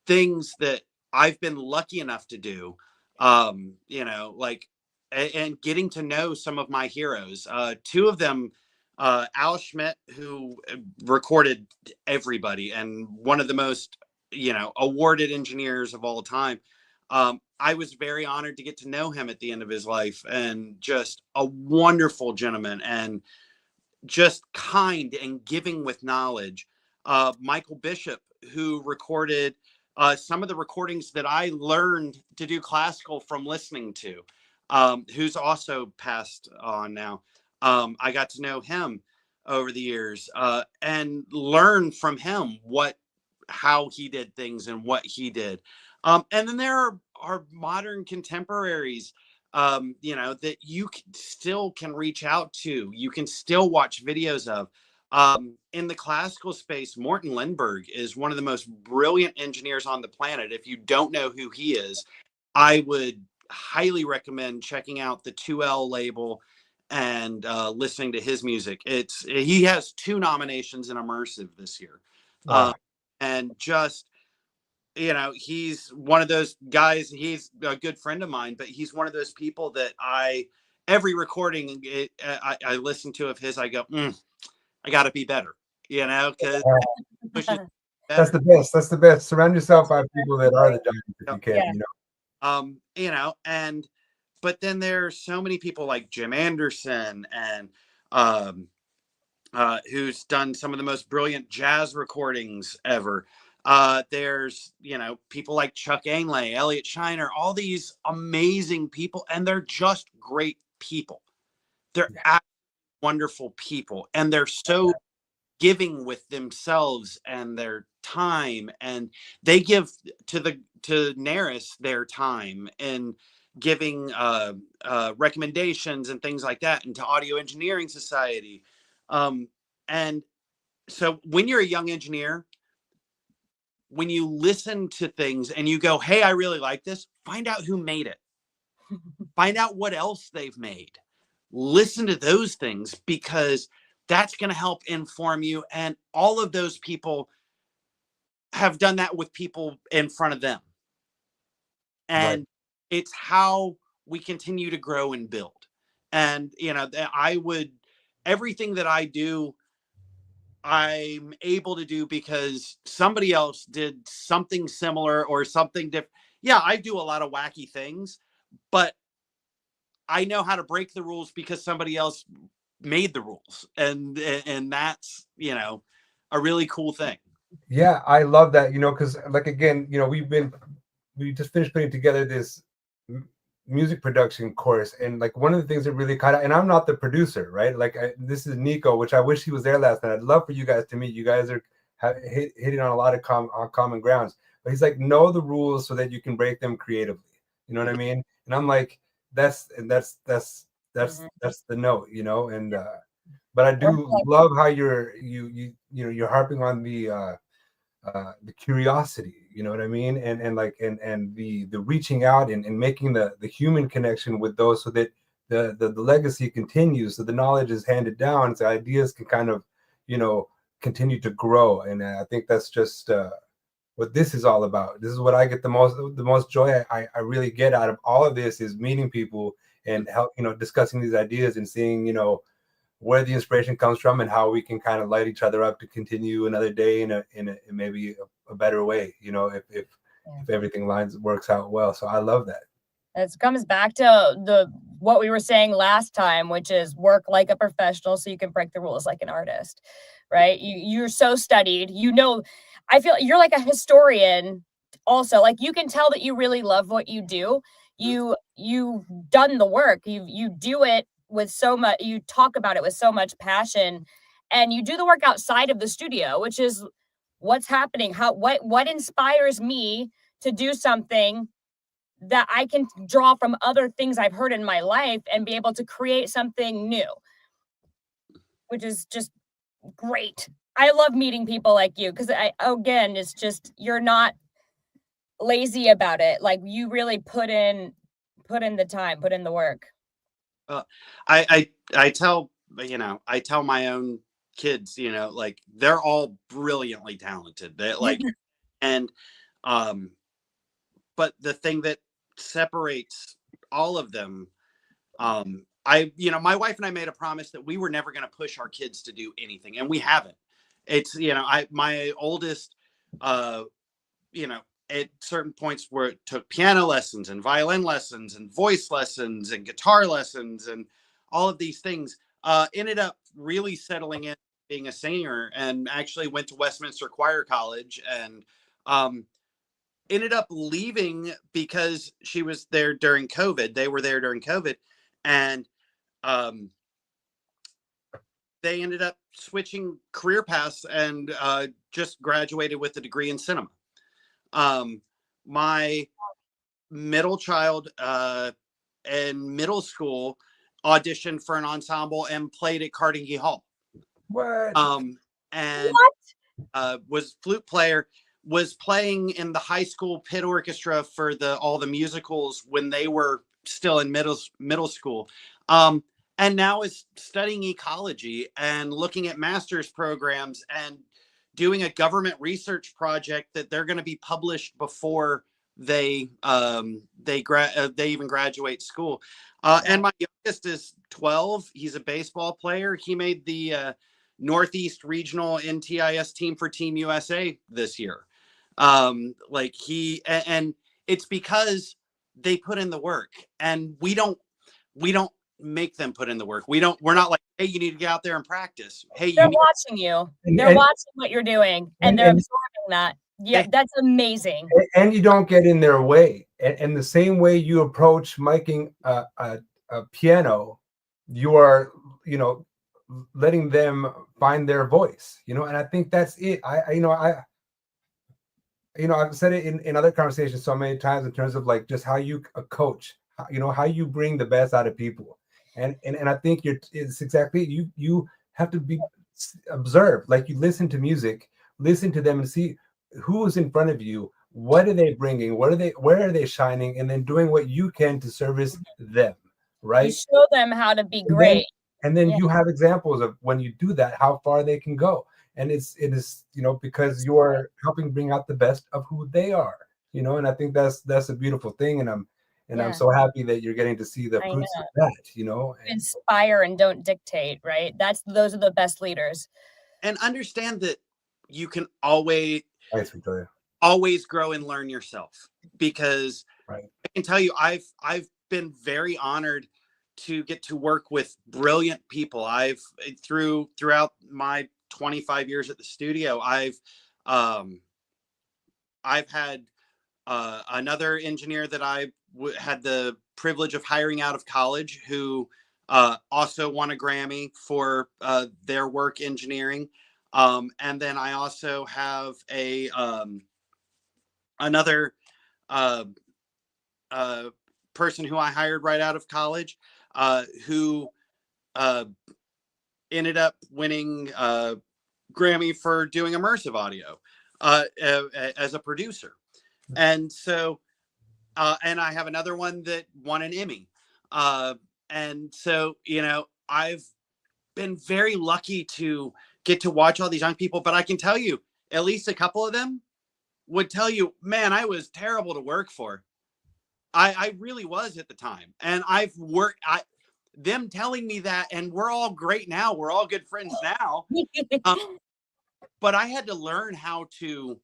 things that I've been lucky enough to do, like, and getting to know some of my heroes. Two of them, Al Schmidt, who recorded everybody and one of the most, awarded engineers of all time. I was very honored to get to know him at the end of his life, and just a wonderful gentleman and just kind and giving with knowledge. Michael Bishop, who recorded some of the recordings that I learned to do classical from listening to, who's also passed on now. I got to know him over the years and learn from him how he did things and what he did. And then there are modern contemporaries, that you still can reach out to. You can still watch videos of. In the classical space, Morten Lindberg is one of the most brilliant engineers on the planet. If you don't know who he is, I would highly recommend checking out the 2L label and listening to his music. He has 2 nominations in Immersive this year. Wow. And just, he's one of those guys. He's a good friend of mine, but he's one of those people that every recording I listen to of his, I go, I got to be better, because that's the best. That's the best. Surround yourself by people that are the giants if you can, but then there's so many people like Jim Anderson and who's done some of the most brilliant jazz recordings ever. There's, people like Chuck Ainlay, Elliot Shiner, all these amazing people, and they're just great people. They're wonderful people, and they're so giving with themselves and their time, and they give to NARIS their time and giving recommendations and things like that, and to Audio Engineering Society. And so when you're a young engineer, when you listen to things and you go, hey, I really like this, find out who made it. Find out what else they've made. Listen to those things, because that's going to help inform you. And all of those people have done that with people in front of them. And it's how we continue to grow and build. And, everything that I do, I'm able to do because somebody else did something similar or something different. Yeah, I do a lot of wacky things, but I know how to break the rules because somebody else made the rules. And that's, a really cool thing. Yeah, I love that, because like, again, we just finished putting together this music production course, and like one of the things that really and I'm not the producer, right? Like this is Nico, which I wish he was there last night. I'd love for you guys to meet. You guys are hitting on a lot of common grounds, but he's like, know the rules so that you can break them creatively. You know what I mean? And I'm like, that's the note, and but I do love how you're harping on the curiosity, you know what I mean, and the reaching out and making the human connection with those, so that the legacy continues, so the knowledge is handed down, so ideas can kind of continue to grow. And I think that's just what this is all about. This is what I get the most joy I really get out of all of this, is meeting people and help discussing these ideas and seeing where the inspiration comes from and how we can kind of light each other up to continue another day in maybe a better way, if everything works out well. So I love that. It comes back to what we were saying last time, which is work like a professional so you can break the rules like an artist, right? You're so studied, I feel you're like a historian also. Like, you can tell that you really love what you do. You've done the work. You do it with so much, you talk about it with so much passion, and you do the work outside of the studio, which is what's happening, what inspires me to do something that I can draw from other things I've heard in my life and be able to create something new, which is just great. I love meeting people like you because again, it's just, you're not lazy about it. Like, you really put in the time, put in the work. I tell, I tell my own kids, like, they're all brilliantly talented. They like, and, but the thing that separates all of them, my wife and I made a promise that we were never going to push our kids to do anything, and we haven't. It's, my oldest, at certain points where it took piano lessons and violin lessons and voice lessons and guitar lessons and all of these things, ended up really settling in being a singer, and actually went to Westminster Choir College, and ended up leaving because she was there during COVID. They were there during COVID, and they ended up switching career paths, and just graduated with a degree in cinema. My middle child in middle school auditioned for an ensemble and played at Carnegie Hall. What? And was flute player, was playing in the high school pit orchestra for all the musicals when they were still in middle school. And now is studying ecology and looking at master's programs and doing a government research project that they're going to be published before they even graduate school. And my youngest is 12. He's a baseball player. He made the Northeast Regional NTIS team for Team USA this year. And it's because they put in the work, and we don't make them put in the work. We're not like, hey, you need to get out there and practice. Hey, they're watching you. They're watching what you're doing, and they're absorbing that. Yeah, that's amazing. And you don't get in their way. And the same way you approach miking a piano, you are, letting them find their voice, and I think that's it. I've said it in other conversations so many times in terms of like just how you coach, how you bring the best out of people. And I think it's exactly, you have to be observed, like you listen to music, listen to them and see who's in front of you, what are they bringing, where are they shining, and then doing what you can to service them, right? You show them how to be great. And then you have examples of when you do that, how far they can go. And it is, because you're helping bring out the best of who they are, and I think that's a beautiful thing. And I'm so happy that you're getting to see the fruits of that, Inspire and don't dictate, right? Those are the best leaders. And understand that you can always grow and learn yourself, because I can tell you, I've been very honored to get to work with brilliant people. Throughout my 25 years at the studio, I've had another engineer that I had the privilege of hiring out of college, who also won a Grammy for their work engineering. And then I also have another person who I hired right out of college, who ended up winning Grammy for doing immersive audio as a producer. And so, and I have another one that won an Emmy. And so, I've been very lucky to get to watch all these young people, but I can tell you, at least a couple of them would tell you, man, I was terrible to work for. I really was at the time. And them telling me that, and we're all great now. We're all good friends now. But I had to learn how to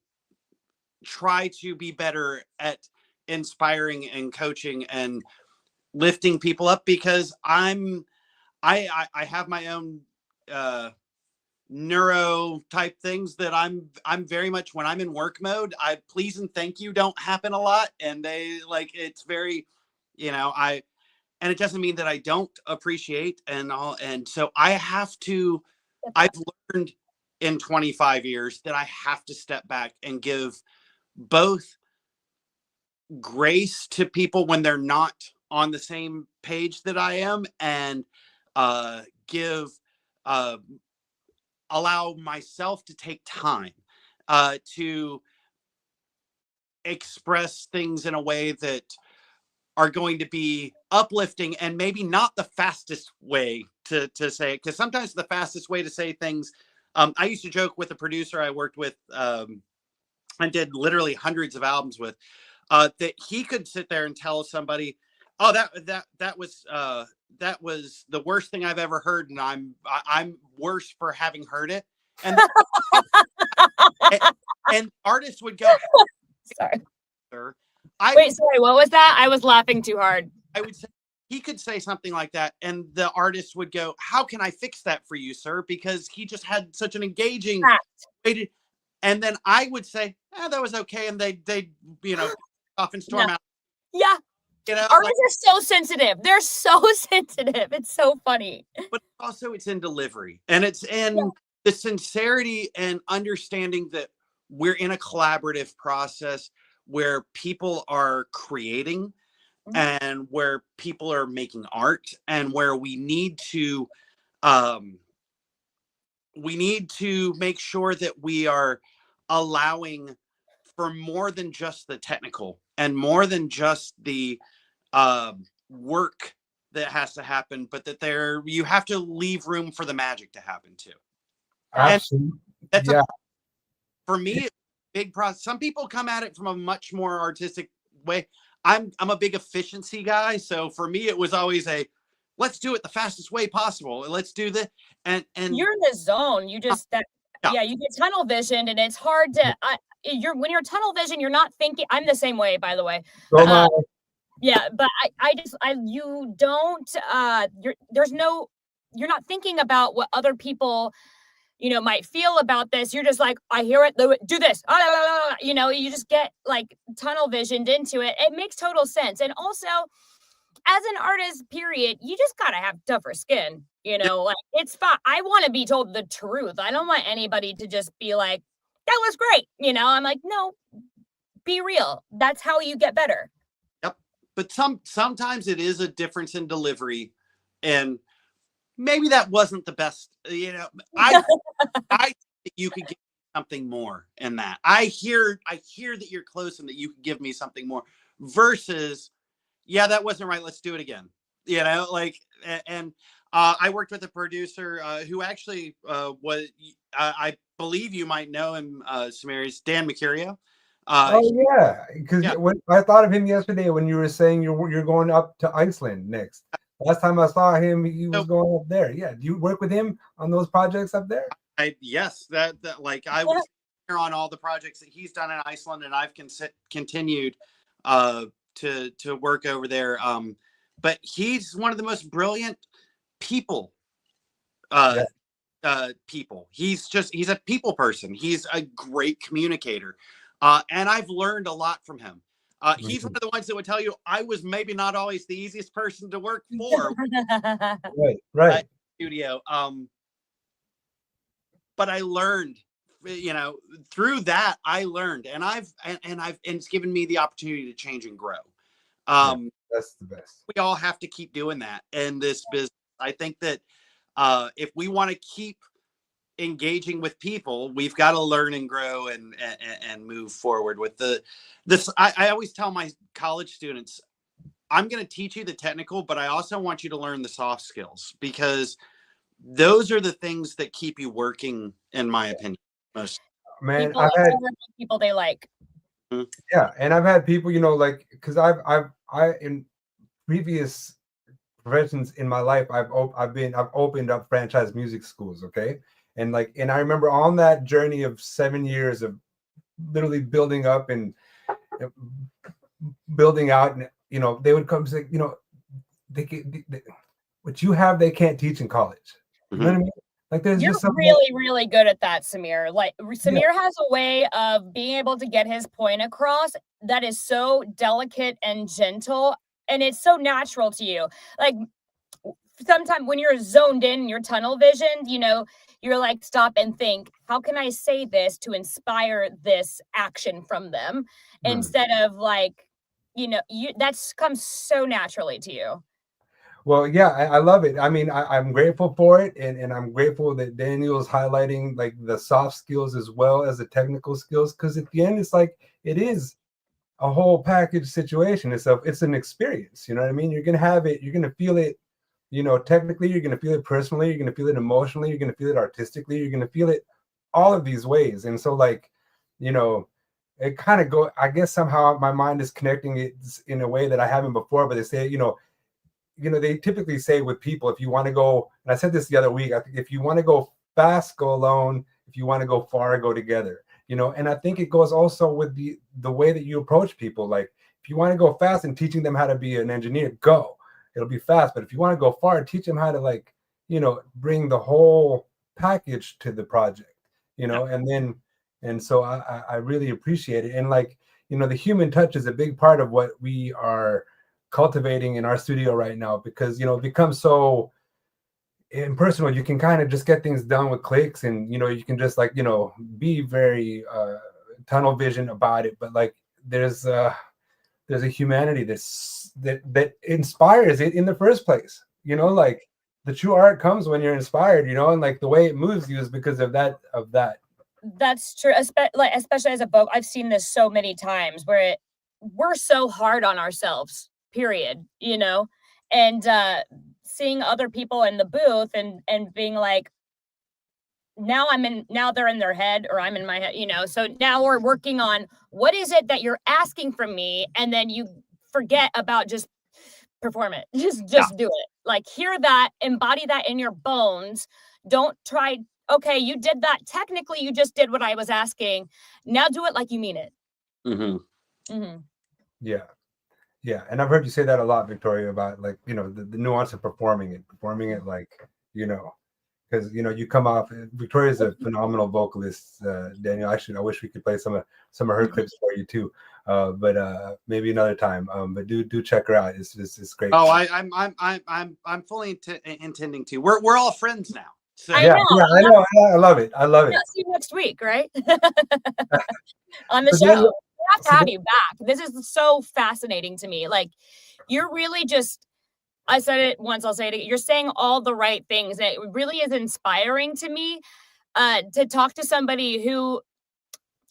try to be better at inspiring and coaching and lifting people up, because I have my own neuro type things that I'm very much, when I'm in work mode, I please and thank you don't happen a lot, and it's very, and it doesn't mean that I don't appreciate and all, and so I have to I've learned in 25 years that I have to step back and give both grace to people when they're not on the same page that I am, and give allow myself to take time to express things in a way that are going to be uplifting, and maybe not the fastest way to say it, because sometimes the fastest way to say things, I used to joke with a producer I worked with and did literally hundreds of albums with, that he could sit there and tell somebody, oh, that was the worst thing I've ever heard, and I'm worse for having heard it. And and artists would go, Sorry. sir. Wait, sorry, what was that? I was laughing too hard. I would say he could say something like that, and the artist would go, how can I fix that for you, sir? Because he just had such an engaging way to, and then I would say, that was okay, and they off and storm out. Yeah. Artists are so sensitive. They're so sensitive. It's so funny. But also it's in delivery, and it's in the sincerity and understanding that we're in a collaborative process where people are creating, and where people are making art, and where we need to make sure that we are allowing for more than just the technical, and more than just the work that has to happen, but that you have to leave room for the magic to happen too. Absolutely. That's for me, big process. Some people come at it from a much more artistic way. I'm a big efficiency guy, so for me it was always let's do it the fastest way possible. Let's do this, and you're in the zone. You just you get tunnel visioned, and it's hard to. When you're tunnel vision, you're not thinking. I'm the same way, by the way. Yeah, but you don't. You're not thinking about what other people, might feel about this. You're just like, I hear it, do this. You just get like tunnel visioned into it. It makes total sense. And also, as an artist, period, you just gotta have tougher skin. Like, it's fine. I want to be told the truth. I don't want anybody to just be like, that was great. I'm like, no, be real. That's how you get better. Yep. But sometimes it is a difference in delivery, and maybe that wasn't the best. I think that you could give me something more in that. I hear that you're close and that you could give me something more, versus, that wasn't right, let's do it again. I worked with a producer who actually was, I believe you might know him, Samir, is Dan Mercurio. Because I thought of him yesterday when you were saying you're going up to Iceland next. Last time I saw him, he was going up there. Yeah, do you work with him on those projects up there? Yes, I was here on all the projects that he's done in Iceland, and I've continued to work over there. But he's one of the most brilliant people. He's a people person. He's a great communicator, and I've learned a lot from him. He's one of the ones that would tell you I was maybe not always the easiest person to work for. Right. Studio. But I learned, through that I learned, and it's given me the opportunity to change and grow. That's the best. We all have to keep doing that in this business. I think that if we want to keep engaging with people, we've got to learn and grow and move forward with this. I always tell my college students, I'm going to teach you the technical, but I also want you to learn the soft skills, because those are the things that keep you working, in my opinion. Man, I've had people they like. Yeah, and I've had people, because I've in previous professions in my life, I've opened up franchise music schools, okay? And I remember on that journey of 7 years of literally building up and building out, and they would come and say, what you have, they can't teach in college. You know what I mean? There's You're just something really, really good at that, Samir. Samir has a way of being able to get his point across that is so delicate and gentle, and it's so natural to you. Sometimes when you're zoned in, you're tunnel visioned, you're like, stop and think, how can I say this to inspire this action from them? Instead of like, that's comes so naturally to you. Well, yeah, I love it. I mean, I'm grateful for it, and I'm grateful that Daniel's highlighting like the soft skills as well as the technical skills, because at the end, it's like it is a whole package situation. It's an experience. You know what I mean? You're gonna have it. You're gonna feel it. Technically, you're gonna feel it personally. You're gonna feel it emotionally. You're gonna feel it artistically. You're gonna feel it all of these ways. And so, like, it kind of I guess somehow my mind is connecting it in a way that I haven't before. But they say, they typically say with people, if you want to go, and I said this the other week, I think if you want to go fast, go alone. If you want to go far, go together. And I think it goes also with the way that you approach people. Like, if you want to go fast and teaching them how to be an engineer, go. It'll be fast. But if you want to go far, teach them how to bring the whole package to the project. And so I really appreciate it. And the human touch is a big part of what we are cultivating in our studio right now, because it becomes so impersonal. You can kind of just get things done with clicks, and you can just be very tunnel vision about it, but there's a humanity that inspires it in the first place. The true art comes when you're inspired, and the way it moves you is because of that. That's true. Especially as a vocal, I've seen this so many times where we're so hard on ourselves, period, and seeing other people in the booth and being like, now they're in their head, or I'm in my head, so now we're working on what is it that you're asking from me, and then you forget about just perform it. Just do it. Like, hear that, embody that in your bones. Don't try, okay, you did that. Technically, you just did what I was asking. Now do it like you mean it. Yeah. Yeah. And I've heard you say that a lot, Victoria, about the nuance of performing it because you come off. Victoria's a phenomenal vocalist. Daniel, actually, I wish we could play some of her clips for you too, but maybe another time. But do check her out. It's great. Oh, I'm fully intending to. We're all friends now. So. I know. I love it. See you next week, right? On the show. Daniel, we have to have you back. This is so fascinating to me. Like, you're really just. I said it once, I'll say it again. You're saying all the right things. It really is inspiring to me to talk to somebody who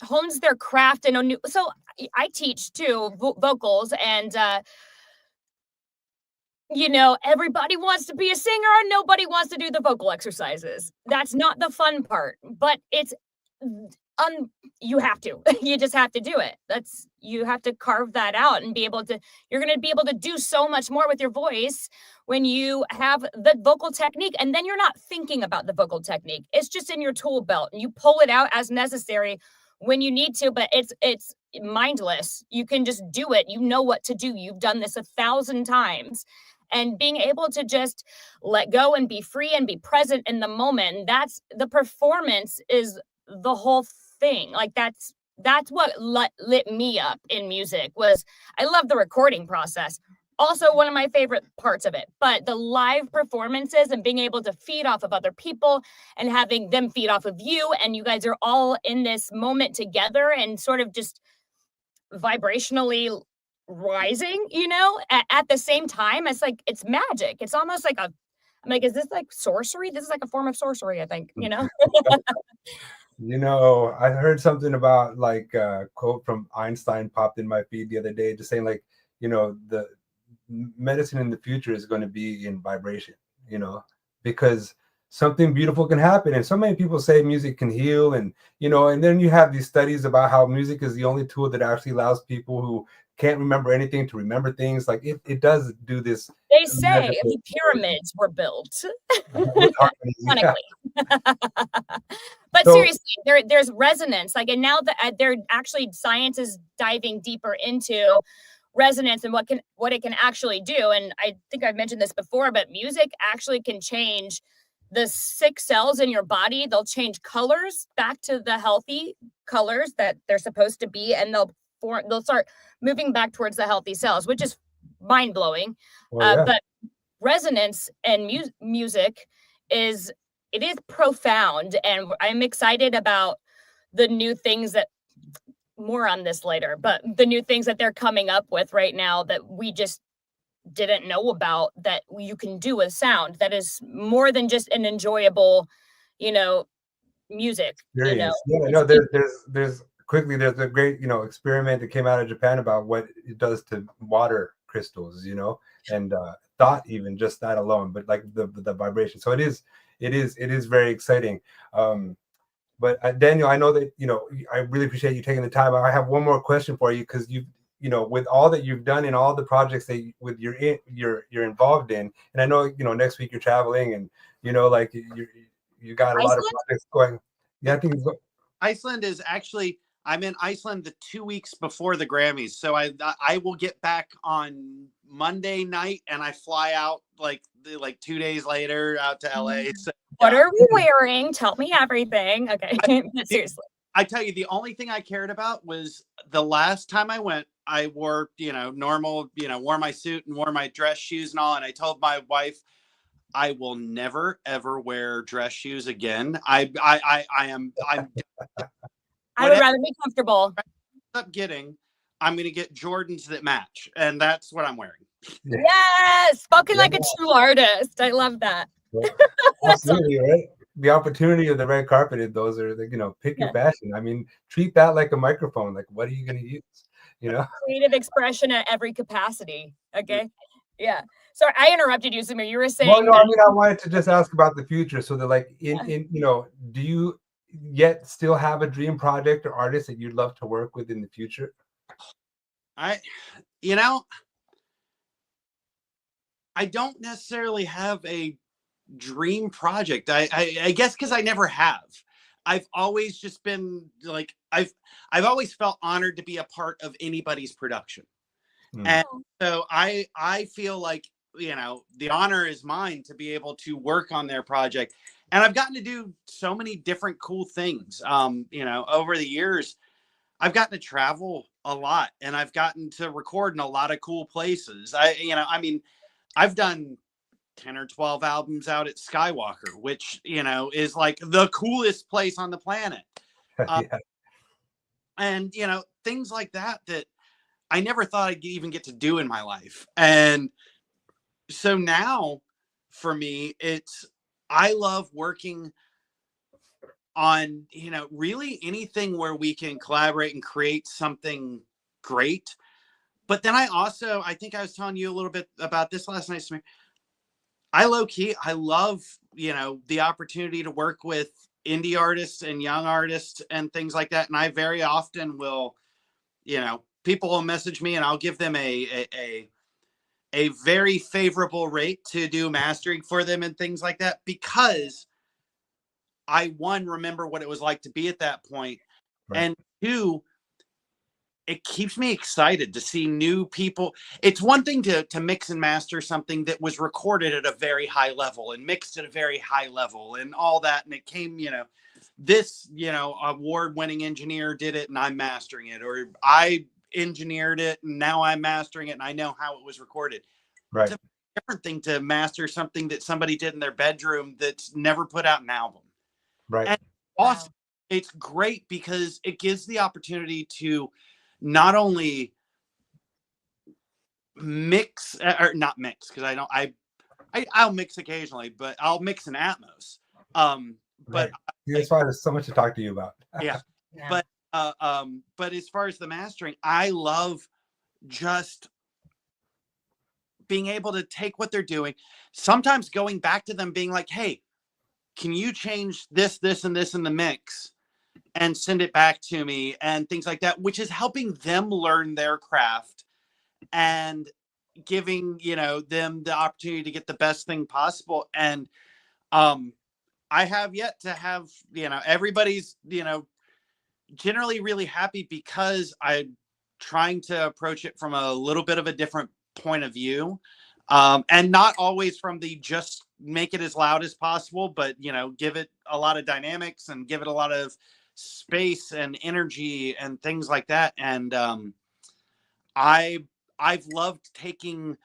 hones their craft in a new. So I teach too vocals, and everybody wants to be a singer and nobody wants to do the vocal exercises. That's not the fun part, but it's you have to. You just have to do it. You have to carve that out and you're going to be able to do so much more with your voice when you have the vocal technique, and then you're not thinking about the vocal technique. It's just in your tool belt, and you pull it out as necessary when you need to, but it's mindless. You can just do it. You know what to do. You've done this 1,000 times. And being able to just let go and be free and be present in the moment. That's the performance is the whole thing. Like that's what lit me up in music. Was I love the recording process. Also one of my favorite parts of it, but the live performances and being able to feed off of other people and having them feed off of you, and you guys are all in this moment together and sort of just vibrationally rising, at the same time. It's magic. It's almost like I'm like, is this like sorcery? This is like a form of sorcery, I think, I heard something about a quote from Einstein popped in my feed the other day, just saying the medicine in the future is going to be in vibration, because something beautiful can happen. And so many people say music can heal, and and then you have these studies about how music is the only tool that actually allows people who can't remember anything to remember things. Like it does do this. They say the pyramids were built. But seriously, there's resonance. And now that they're actually, science is diving deeper into resonance and what it can actually do. And I think I've mentioned this before, but music actually can change the 6 cells in your body. They'll change colors back to the healthy colors that they're supposed to be, and they'll start moving back towards the healthy cells, which is mind-blowing. But resonance and music is it is profound, and I'm excited about the new things that, more on this later, but the new things that they're coming up with right now that we just didn't know about, that you can do with sound that is more than just an enjoyable, music. Experience. Yeah, no, there's quickly, there's a great, experiment that came out of Japan about what it does to water crystals, and thought, even just that alone, but like the vibration. So it is very exciting. But Daniel, I know that, I really appreciate you taking the time. I have one more question for you, because with all that you've done and all the projects that you're involved in, and I know, next week you're traveling, and like you got a lot of projects going. Yeah, I think Iceland is actually, I'm in Iceland the 2 weeks before the Grammys. So I will get back on Monday night, and I fly out like 2 days later out to LA. So, what are we wearing? Tell me everything. Okay. Seriously. I tell you, the only thing I cared about was the last time I went, I wore, normal, wore my suit and wore my dress shoes and all. And I told my wife, I will never ever wear dress shoes again. I'm I would rather be comfortable. I'm going to get Jordans that match, and that's what I'm wearing. Yes, spoken like a true artist. I love that. Absolutely, right? The opportunity of the red carpet, those are, pick your fashion. I mean, treat that like a microphone. Like, what are you going to use? Creative expression at every capacity. Okay. Yeah. Sorry, I interrupted you, Samir. You were saying. Well, no, I mean, I wanted to just ask about the future. So that, like, do you yet still have a dream project or artist that you'd love to work with in the future? I don't necessarily have a dream project. I guess because I never have. I've always just been like, I've always felt honored to be a part of anybody's production. And so I feel like, the honor is mine to be able to work on their project. And I've gotten to do so many different cool things. Over the years, I've gotten to travel a lot, and I've gotten to record in a lot of cool places. I've done 10 or 12 albums out at Skywalker, which, is like the coolest place on the planet. Yeah. And, things like that I never thought I'd even get to do in my life. And so now for me, I love working on, really anything where we can collaborate and create something great. But then I think I was telling you a little bit about this last night, Samir. I love, the opportunity to work with indie artists and young artists and things like that. And I very often will, people will message me, and I'll give them a very favorable rate to do mastering for them and things like that, because I, one, remember what it was like to be at that point. Right. And two, it keeps me excited to see new people. It's one thing to mix and master something that was recorded at a very high level and mixed at a very high level and all that. And it came, this, award-winning engineer did it and I'm mastering it, or I engineered it and now I'm mastering it and I know how it was recorded. Right. It's a different thing to master something that somebody did in their bedroom that's never put out an album. Right. And awesome. Wow. It's great because it gives the opportunity to not only mix, or not mix, because I'll mix occasionally, but I'll mix an Atmos. But that's why there's so much to talk to you about. Yeah. But as far as the mastering, I love just being able to take what they're doing, sometimes going back to them being like, hey, can you change this, and this in the mix and send it back to me, and things like that, which is helping them learn their craft and giving, them the opportunity to get the best thing possible. And I have yet to have, everybody's, generally really happy because I'm trying to approach it from a little bit of a different point of view, and not always from the just make it as loud as possible, but give it a lot of dynamics and give it a lot of space and energy and things like that. And I've loved taking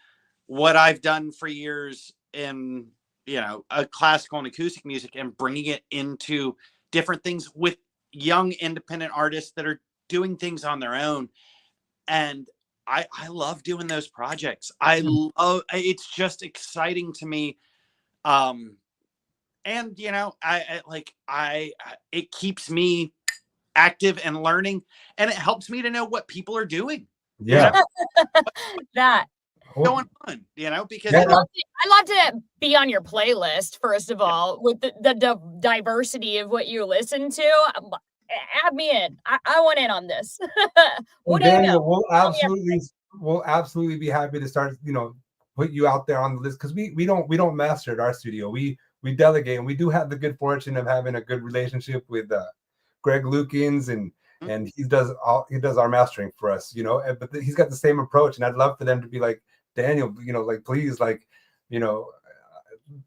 what I've done for years in a classical and acoustic music and bringing it into different things with young independent artists that are doing things on their own. And I love doing those projects. It's just exciting to me. And it keeps me active and learning, and it helps me to know what people are doing. Yeah. That going on, because I love to be on your playlist, first of all, with the diversity of what you listen to. Add me in. I want in on this. What Daniel, we'll absolutely be happy to start, put you out there on the list, because we don't master at our studio. We delegate, and we do have the good fortune of having a good relationship with Greg Lukens, and he does our mastering for us, but he's got the same approach, and I'd love for them to be like, Daniel, please,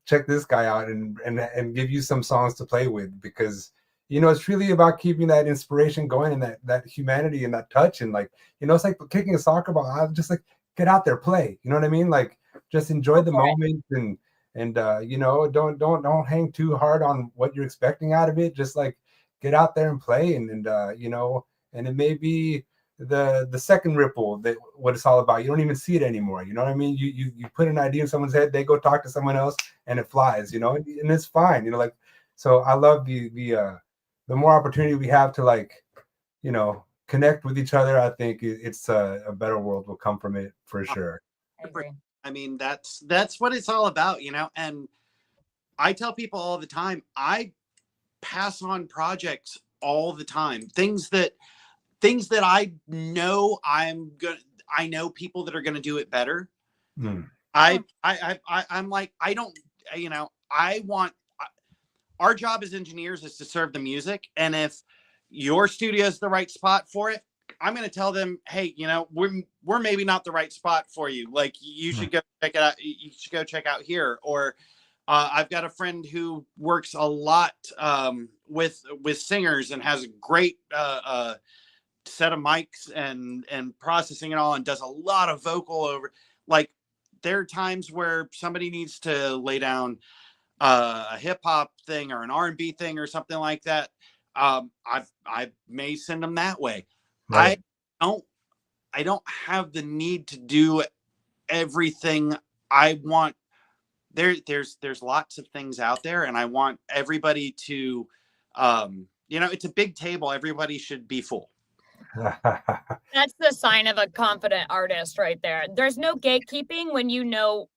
check this guy out and give you some songs to play with, because it's really about keeping that inspiration going, and that humanity and that touch, and it's like kicking a soccer ball. I just get out there, play. You know what I mean? Just enjoy the moment, and don't hang too hard on what you're expecting out of it. Just get out there and play, and it may be the second ripple that what it's all about. You don't even see it anymore. You know what I mean? You put an idea in someone's head, they go talk to someone else, and it flies. And it's fine. So I love the more opportunity we have to connect with each other. I think it's a better world will come from it for sure. I agree. I mean, that's what it's all about, and I tell people all the time, I pass on projects all the time. Things that I know I know people that are going to do it better. I'm like, I don't, I want, our job as engineers is to serve the music. And if your studio is the right spot for it, I'm going to tell them, hey, we're maybe not the right spot for you. You should go check it out. You should go check out here. Or I've got a friend who works a lot with singers and has a great set of mics and processing and all, and does a lot of vocal over. There are times where somebody needs to lay down a hip hop thing or an R&B thing or something like that. I may send them that way. Right. I don't have the need to do everything I want. There's lots of things out there, and I want everybody to, it's a big table. Everybody should be full. That's the sign of a confident artist right there. There's no gatekeeping when you know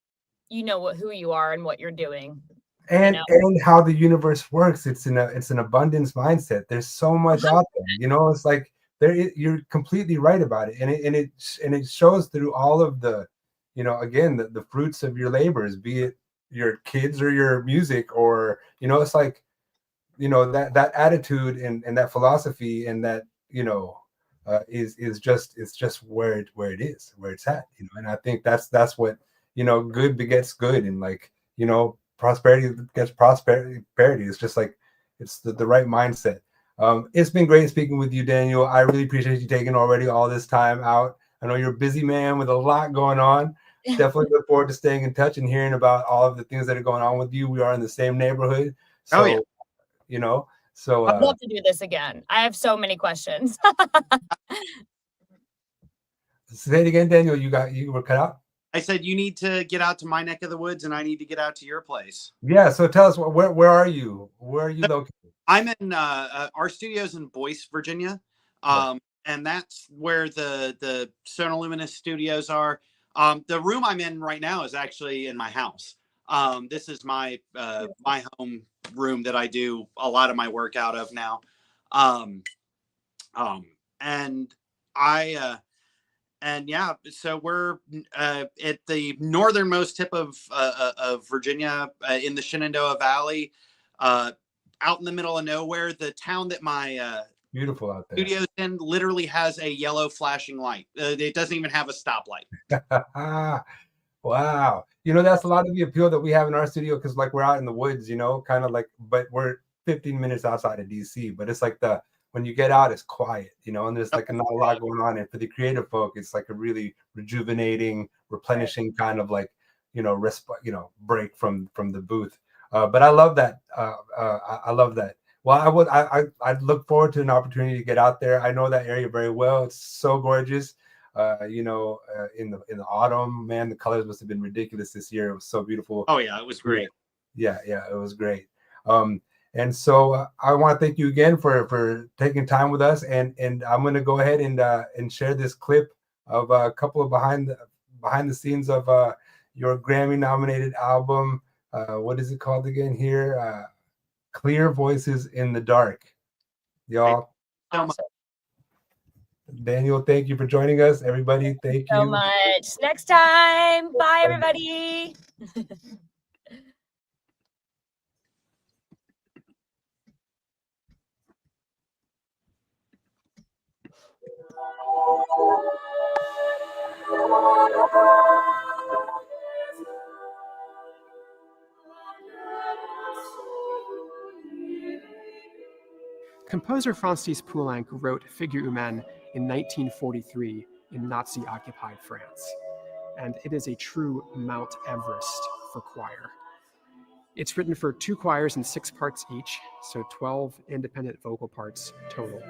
who you are and what you're doing. And how the universe works. It's an abundance mindset. There's so much out there. It's like you're completely right about it, and it shows through all of the, again, the fruits of your labors, be it your kids or your music, or it's like, that attitude and that philosophy and that is just where it is, where it's at, and I think that's what good begets good, and prosperity gets prosperity. It's just it's the right mindset. It's been great speaking with you, Daniel. I really appreciate you taking already all this time out. I know you're a busy man with a lot going on. Definitely look forward to staying in touch and hearing about all of the things that are going on with you. We are in the same neighborhood, so so I'd love to do this again. I have so many questions. Say it again, Daniel. You were cut out. I said you need to get out to my neck of the woods, and I need to get out to your place. Yeah. So tell us, where are you? Where are you located? I'm in our studio's in Boyce, Virginia, and that's where the Sonoluminous studios are. The room I'm in right now is actually in my house. This is my my home room that I do a lot of my work out of now. So we're at the northernmost tip of Virginia, in the Shenandoah Valley, out in the middle of nowhere. The town that my beautiful out there studios in literally has a yellow flashing light. It doesn't even have a stoplight. Wow. That's a lot of the appeal that we have in our studio, because we're out in the woods, but we're 15 minutes outside of DC, but it's when you get out, it's quiet, and there's not a lot going on. And for the creative folk, it's a really rejuvenating, replenishing kind of break from the booth. But I love that. I love that. Well, I look forward to an opportunity to get out there. I know that area very well. It's so gorgeous. In the autumn, man, the colors must have been ridiculous this year. It was so beautiful. Oh yeah, it was great. Yeah, it was great. And so I want to thank you again for taking time with us. And I'm going to go ahead and share this clip of a couple of behind the scenes of your Grammy nominated album. What is it called again here? Clear Voices in the Dark. Y'all. Awesome. Daniel, thank you for joining us. Everybody, thank you so much. Next time. Bye, everybody. Composer Francis Poulenc wrote Figure Humaine in 1943 in Nazi-occupied France, and it is a true Mount Everest for choir. It's written for 2 choirs in 6 parts each, so 12 independent vocal parts total.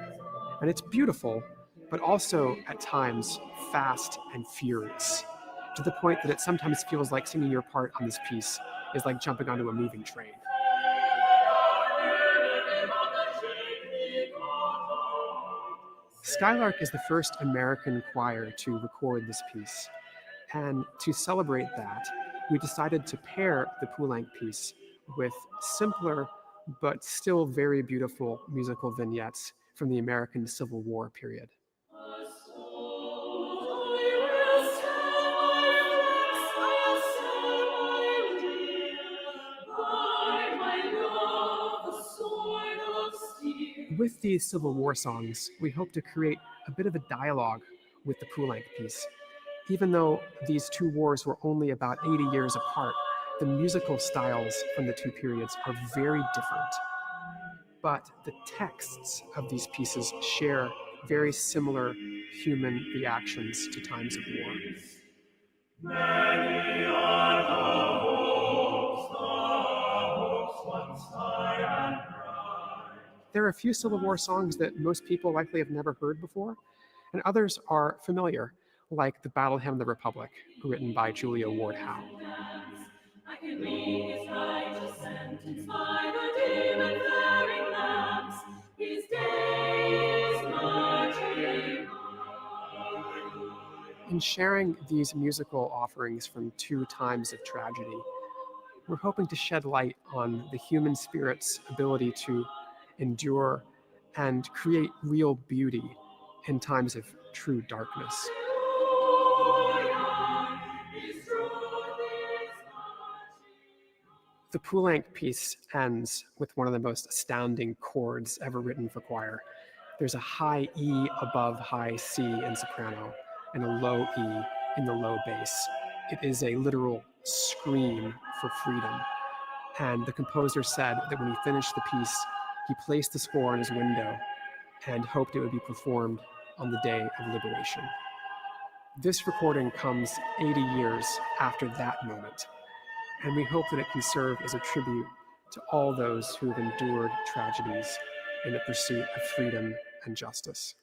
And it's beautiful, but also at times fast and furious, to the point that it sometimes feels like singing your part on this piece is like jumping onto a moving train. Skylark is the first American choir to record this piece, and to celebrate that, we decided to pair the Poulenc piece with simpler but still very beautiful musical vignettes from the American Civil War period. With these Civil War songs, we hope to create a bit of a dialogue with the Poulenc piece. Even though these 2 wars were only about 80 years apart, the musical styles from the 2 periods are very different. But the texts of these pieces share very similar human reactions to times of war. Many are the hopes once high and bright. There are a few Civil War songs that most people likely have never heard before, and others are familiar, like the Battle Hymn of the Republic, written by Julia Ward Howe. I can read his righteous sentence by the dim and flaring lamps, his days marching on. In sharing these musical offerings from 2 times of tragedy, we're hoping to shed light on the human spirit's ability to endure and create real beauty in times of true darkness. The Poulenc piece ends with one of the most astounding chords ever written for choir. There's a high E above high C in soprano and a low E in the low bass. It is a literal scream for freedom. And the composer said that when he finished the piece, he placed the score on his window and hoped it would be performed on the day of liberation. This recording comes 80 years after that moment, and we hope that it can serve as a tribute to all those who have endured tragedies in the pursuit of freedom and justice.